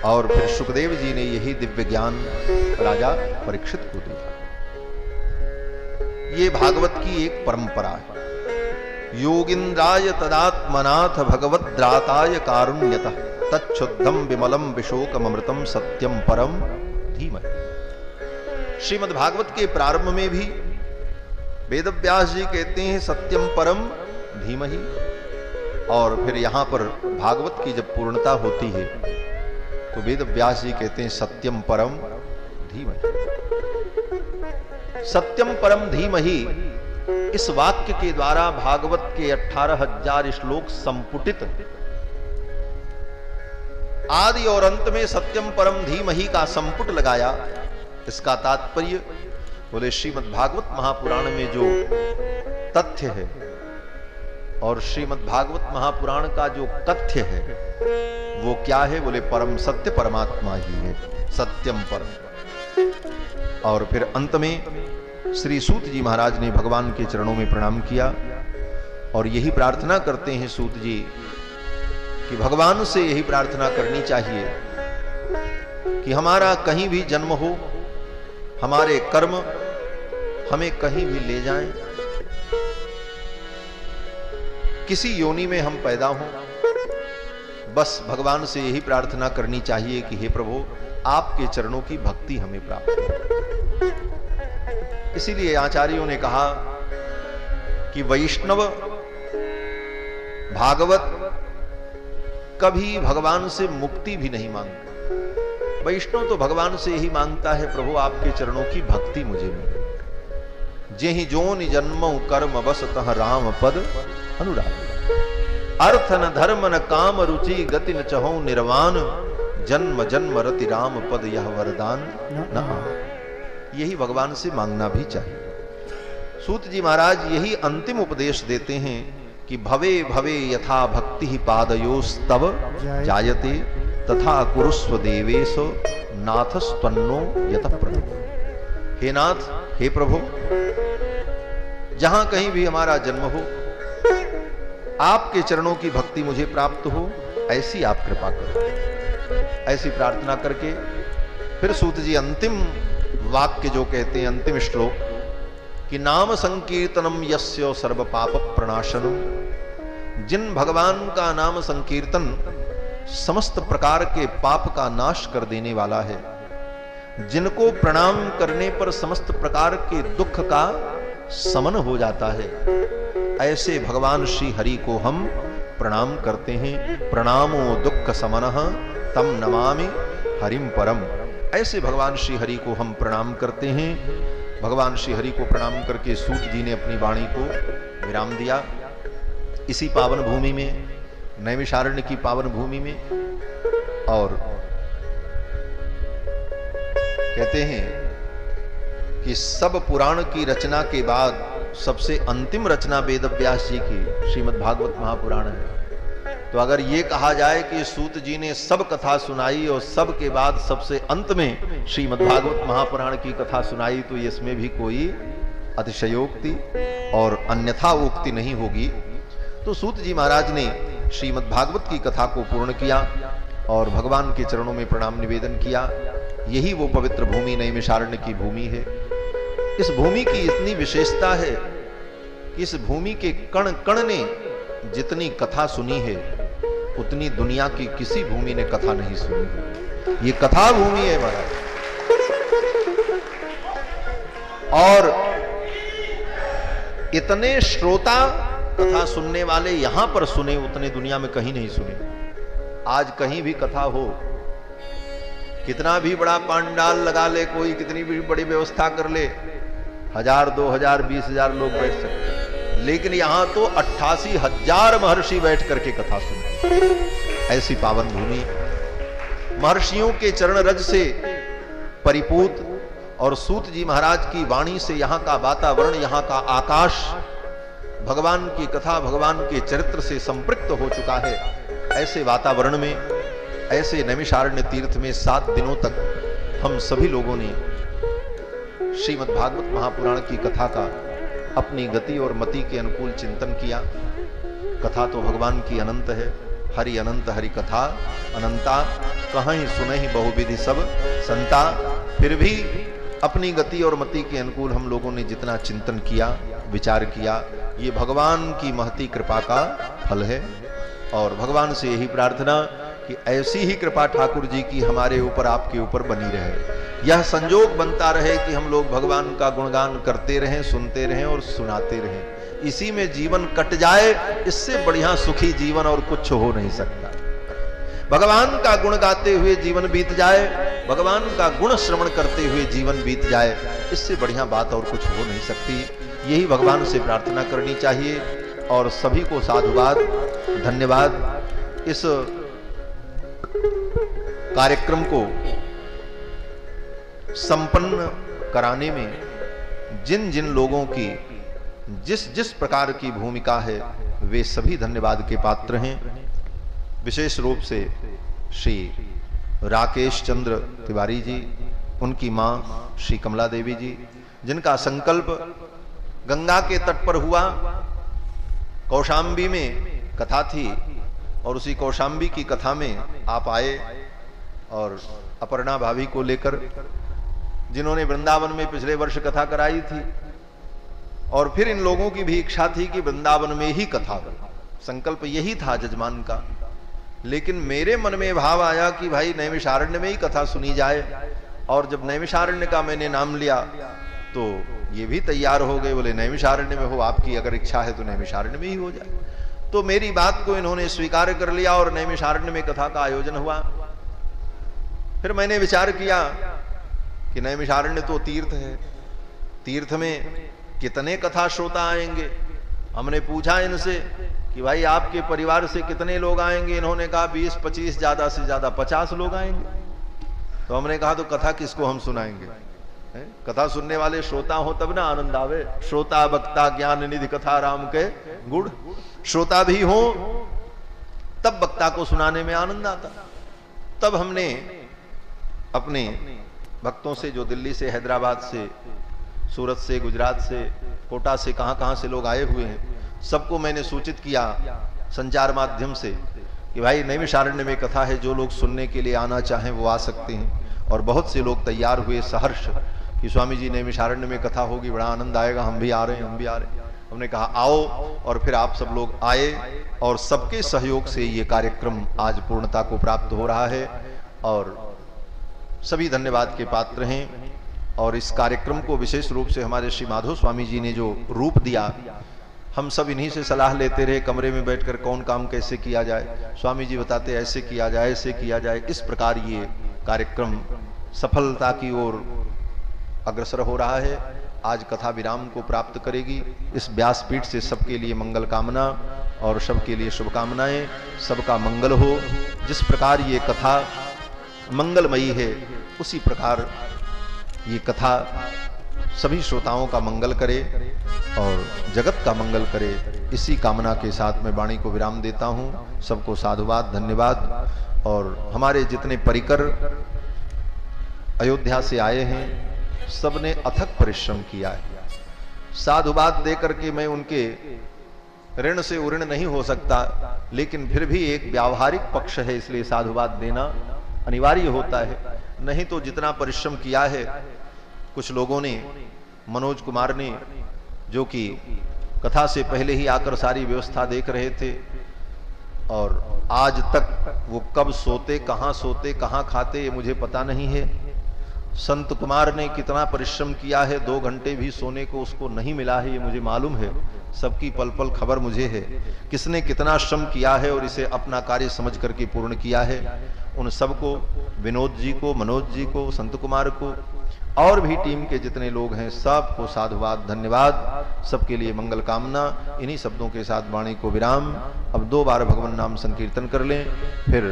और फिर सुखदेव जी ने यही दिव्य ज्ञान राजा परीक्षित को दिया। ये भागवत की एक परंपरा है। योगिंद्राय तदात्मनाथ भगवद्राताय कारुण्यतः तच्छुद्धम विमलम विशोकम अमृतम सत्यम परम धीमहि। श्रीमद् भागवत के प्रारंभ में भी वेदव्यास जी कहते हैं सत्यम परम धीमहि, और फिर यहां पर भागवत की जब पूर्णता होती है तो वेदव्यास जी कहते हैं सत्यम परम धीमहि। सत्यम परम धीमहि, इस वाक्य के द्वारा भागवत के 18,000 श्लोक संपुटित, आदि और अंत में सत्यम परम धीमहि का संपुट लगाया। इसका तात्पर्य बोले श्रीमद् भागवत महापुराण में जो तथ्य है और श्रीमद् भागवत महापुराण का जो तथ्य है वो क्या है? बोले परम सत्य परमात्मा ही है, सत्यम परम। और फिर अंत में श्री सूत जी महाराज ने भगवान के चरणों में प्रणाम किया और यही प्रार्थना करते हैं सूत जी कि भगवान से यही प्रार्थना करनी चाहिए कि हमारा कहीं भी जन्म हो, हमारे कर्म हमें कहीं भी ले जाएं, किसी योनि में हम पैदा हों, बस भगवान से यही प्रार्थना करनी चाहिए कि हे प्रभु आपके चरणों की भक्ति हमें प्राप्त हो। इसीलिए आचार्यों ने कहा कि वैष्णव भागवत कभी भगवान से मुक्ति भी नहीं मांगता। वैष्णव तो भगवान से यही मांगता है प्रभु आपके चरणों की भक्ति मुझे मिले। जेहि जोनि जन्म कर्म बस तह राम पद अनुराग। अर्थ न धर्म न काम रुचि गति न चहु निर्वाण। जन्म जन्म रति राम पद यह वरदान न। यही भगवान से मांगना भी चाहिए। सूत जी महाराज यही अंतिम उपदेश देते हैं कि भवे भवे यथा भक्ति पादयोस्तव जायते तथा कुरुस्व देवेश नाथस्त्वन्नो यतः प्रभु। हे नाथ, हे प्रभु, जहां कहीं भी हमारा जन्म हो, आपके चरणों की भक्ति मुझे प्राप्त हो, ऐसी आप कृपा करो। ऐसी प्रार्थना करके फिर सूत जी अंतिम वाक्य जो कहते हैं, अंतिम श्लोक, कि नाम संकीर्तनम यस्य सर्व पाप प्रणाशनम। जिन भगवान का नाम संकीर्तन समस्त प्रकार के पाप का नाश कर देने वाला है, जिनको प्रणाम करने पर समस्त प्रकार के दुख का शमन हो जाता है, ऐसे भगवान श्री हरि को हम प्रणाम करते हैं। प्रणामो दुख समनः तम नमामि हरिम परम। ऐसे भगवान श्री हरि को हम प्रणाम करते हैं। भगवान श्री हरि को प्रणाम करके सूत जी ने अपनी वाणी को विराम दिया। इसी पावन भूमि में, नैमिषारण्य की पावन भूमि में, और कहते हैं कि सब पुराण की रचना के बाद सबसे अंतिम रचना वेदव्यास जी की श्रीमद् भागवत महापुराण है। तो अगर ये कहा जाए कि सूत जी ने सब कथा सुनाई और सब के बाद सबसे अंत में श्रीमद् भागवत महापुराण की कथा सुनाई, तो इसमें भी कोई अतिशयोक्ति और अन्यथा उक्ति नहीं होगी। तो सूत जी महाराज ने श्रीमद् भागवत की कथा को पूर्ण किया और भगवान के चरणों में प्रणाम निवेदन किया। यही वो पवित्र भूमि नैमिषारण्य की भूमि है। इस भूमि की इतनी विशेषता है कि इस भूमि के कण कण ने जितनी कथा सुनी है उतनी दुनिया की किसी भूमि ने कथा नहीं सुनी। ये कथा भूमि है महाराज। और इतने श्रोता कथा सुनने वाले यहां पर सुने उतने दुनिया में कहीं नहीं सुने। आज कहीं भी कथा हो, कितना भी बड़ा पांडाल लगा ले कोई, कितनी भी बड़ी व्यवस्था कर ले, 1000, 2000, 20,000 लोग बैठ सकते, लेकिन यहां तो 88,000 महर्षि बैठ करके कथा सुनते। ऐसी पावन भूमि, महर्षियों के चरण रज से परिपूत और सूत जी महाराज की वाणी से यहाँ का वातावरण, यहाँ का आकाश भगवान की कथा, भगवान के चरित्र से संपृक्त हो चुका है। ऐसे वातावरण में, ऐसे नैमिषारण्य तीर्थ में 7 दिनों तक हम सभी लोगों ने श्रीमद् भागवत महापुराण की कथा का अपनी गति और मति के अनुकूल चिंतन किया। कथा तो भगवान की अनंत है। हरि अनंत हरि कथा अनंता, कहीं सुनहि बहुविधि सब संता। फिर भी अपनी गति और मति के अनुकूल हम लोगों ने जितना चिंतन किया, विचार किया, ये भगवान की महती कृपा का फल है। और भगवान से यही प्रार्थना कि ऐसी ही कृपा ठाकुर जी की हमारे ऊपर, आपके ऊपर बनी रहे। यह संजोग बनता रहे कि हम लोग भगवान का गुणगान करते रहें, सुनते रहें और सुनाते रहें। इसी में जीवन कट जाए, इससे बढ़िया सुखी जीवन और कुछ हो नहीं सकता। भगवान का गुण गाते हुए जीवन बीत जाए, भगवान का गुण श्रवण करते हुए जीवन बीत जाए, इससे बढ़िया बात और कुछ हो नहीं सकती। यही भगवान से प्रार्थना करनी चाहिए। और सभी को साधुवाद, धन्यवाद। इस कार्यक्रम को संपन्न कराने में जिन जिन लोगों की जिस जिस प्रकार की भूमिका है, वे सभी धन्यवाद के पात्र हैं। विशेष रूप से श्री राकेश चंद्र तिवारी जी, उनकी मां श्री कमला देवी जी, जिनका संकल्प गंगा के तट पर हुआ। कौशाम्बी में कथा थी और उसी कौशाम्बी की कथा में आप आए और अपर्णा भाभी को लेकर, जिन्होंने वृंदावन में पिछले वर्ष कथा कराई थी। और फिर इन लोगों की भी इच्छा थी कि वृंदावन में ही कथा हो, संकल्प यही था जजमान का। लेकिन मेरे मन में भाव आया कि भाई नैमिषारण्य में ही कथा सुनी जाए। और जब नैमिषारण्य का मैंने नाम लिया तो ये भी तैयार हो गए, बोले नैमिषारण्य में हो, आपकी अगर इच्छा है तो नैमिषारण्य में ही हो जाए। तो मेरी बात को इन्होंने स्वीकार कर लिया और नैमिषारण्य में कथा का आयोजन हुआ। फिर मैंने विचार किया कि नैमिषारण्य तो तीर्थ है, तीर्थ में कितने कथा श्रोता आएंगे। हमने पूछा इनसे कि भाई आपके परिवार से कितने लोग आएंगे। इन्होंने कहा 20-25, ज्यादा से ज्यादा 50 लोग आएंगे। तो हमने कहा तो कथा किसको हम सुनाएंगे, कथा सुनने वाले श्रोता हो तब ना आनंद आवे। श्रोता वक्ता ज्ञान निधि कथा राम के गुण, श्रोता भी हो तब वक्ता को सुनाने में आनंद आता। तब हमने अपने भक्तों से, जो दिल्ली से, हैदराबाद से, सूरत से, गुजरात से, कोटा से, कहां से लोग आए हुए हैं, सबको मैंने सूचित किया संचार माध्यम से कि भाई नैमिषारण्य में कथा है, जो लोग सुनने के लिए आना चाहें वो आ सकते हैं। और बहुत से लोग तैयार हुए सहर्ष कि स्वामी जी नैमिषारण्य में कथा होगी, बड़ा आनंद आएगा, हम भी आ रहे हैं, हम भी आ रहे हैं। हमने कहा आओ, और फिर आप सब लोग आए और सबके सहयोग से ये कार्यक्रम आज पूर्णता को प्राप्त हो रहा है और सभी धन्यवाद के पात्र हैं। और इस कार्यक्रम को विशेष रूप से हमारे श्री माधव स्वामी जी ने जो रूप दिया, हम सब इन्हीं से सलाह लेते रहे कमरे में बैठकर, कौन काम कैसे किया जाए। स्वामी जी बताते ऐसे किया जाए, ऐसे किया जाए। इस प्रकार ये कार्यक्रम सफलता की ओर अग्रसर हो रहा है। आज कथा विराम को प्राप्त करेगी। इस व्यासपीठ से सबके लिए मंगल कामना और सबके लिए शुभकामनाएं, सबका मंगल हो। जिस प्रकार ये कथा मंगलमयी है, उसी प्रकार ये कथा सभी श्रोताओं का मंगल करे और जगत का मंगल करे। इसी कामना के साथ मैं वाणी को विराम देता हूँ। सबको साधुवाद, धन्यवाद। और हमारे जितने परिकर अयोध्या से आए हैं, सबने अथक परिश्रम किया है। साधुवाद देकर के मैं उनके ऋण से उऋण नहीं हो सकता, लेकिन फिर भी एक व्यावहारिक पक्ष है, इसलिए साधुवाद देना अनिवार्य होता है। नहीं तो जितना परिश्रम किया है कुछ लोगों ने, मनोज कुमार ने, जो कि कथा से पहले ही आकर सारी व्यवस्था देख रहे थे, और आज तक वो कब सोते, कहाँ खाते, ये मुझे पता नहीं है। संत कुमार ने कितना परिश्रम किया है, 2 घंटे भी सोने को उसको नहीं मिला है, ये मुझे मालूम है। सबकी पल पल खबर मुझे है, किसने कितना श्रम किया है और इसे अपना कार्य समझ करके पूर्ण किया है। उन सबको, विनोद जी को, मनोज जी को, संत कुमार को, और भी टीम के जितने लोग हैं, सबको साधुवाद, धन्यवाद। सबके लिए मंगल कामना। इन्हीं शब्दों के साथ वाणी को विराम। अब 2 बार भगवान नाम संकीर्तन कर लें, फिर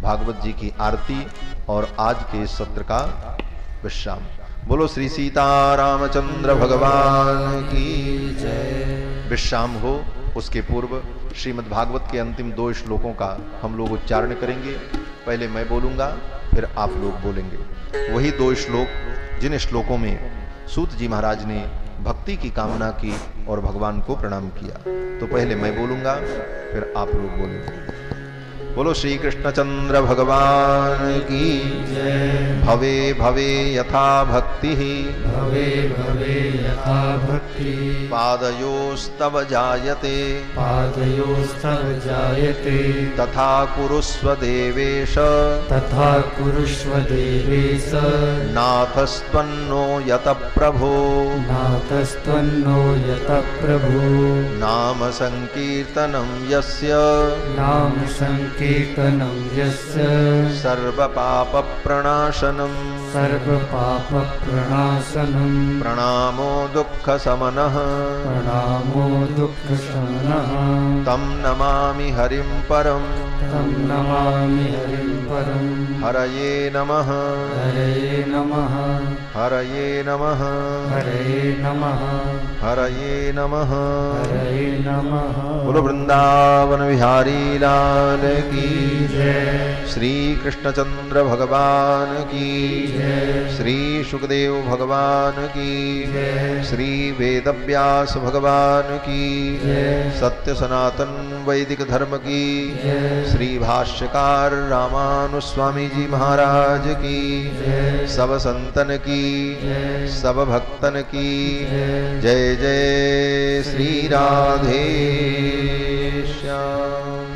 भागवत जी की आरती और आज के सत्र का विश्राम। बोलो श्री सीतारामचंद्र भगवान की जय। विश्राम हो उसके पूर्व श्रीमद् भागवत के अंतिम 2 श्लोकों का हम लोग उच्चारण करेंगे। पहले मैं बोलूंगा, फिर आप लोग बोलेंगे। वही 2 श्लोक जिन श्लोकों में सूत जी महाराज ने भक्ति की कामना की और भगवान को प्रणाम किया। तो पहले मैं बोलूंगा, फिर आप लोग बोलेंगे। बोलो श्री कृष्णचंद्र भगवान की जय। भवे भवे यथा भक्ति भवे भवे यथा भक्ति पादयोस्तव जायते पादयोस्तव जायते तथा कुरुस्व देवेश तथा कुरुष्व देवेश नाथस्त्वन्नो यत प्रभो नाथस्त्वन्नो यत प्रभो नाम संकीर्तनं यस्य नाम संकीर्तनं यस्य सर्वपापप्रणाशनं सर्वपापप्रणाशनं प्रणामो दुःखशमनः प्रणामो दुःखशमनः तं नमामि हरिं परं तं नमामि हरिं परं हरये नमः हरये नमः हरये नमः हरये नमः हरये नमः। हरये नमः। बोलो वृंदावन बिहारी लाल की जय। श्री कृष्णचंद्र भगवान की जय। श्री सुखदेव भगवान की जय। श्री वेदव्यास भगवान की जय। सत्य सनातन वैदिक धर्म की जय। श्री भाष्यकार रामानुस्वामी जी महाराज की जय। सब संतन की जय। सब भक्तन की जय। जय जय श्री राधे श्याम।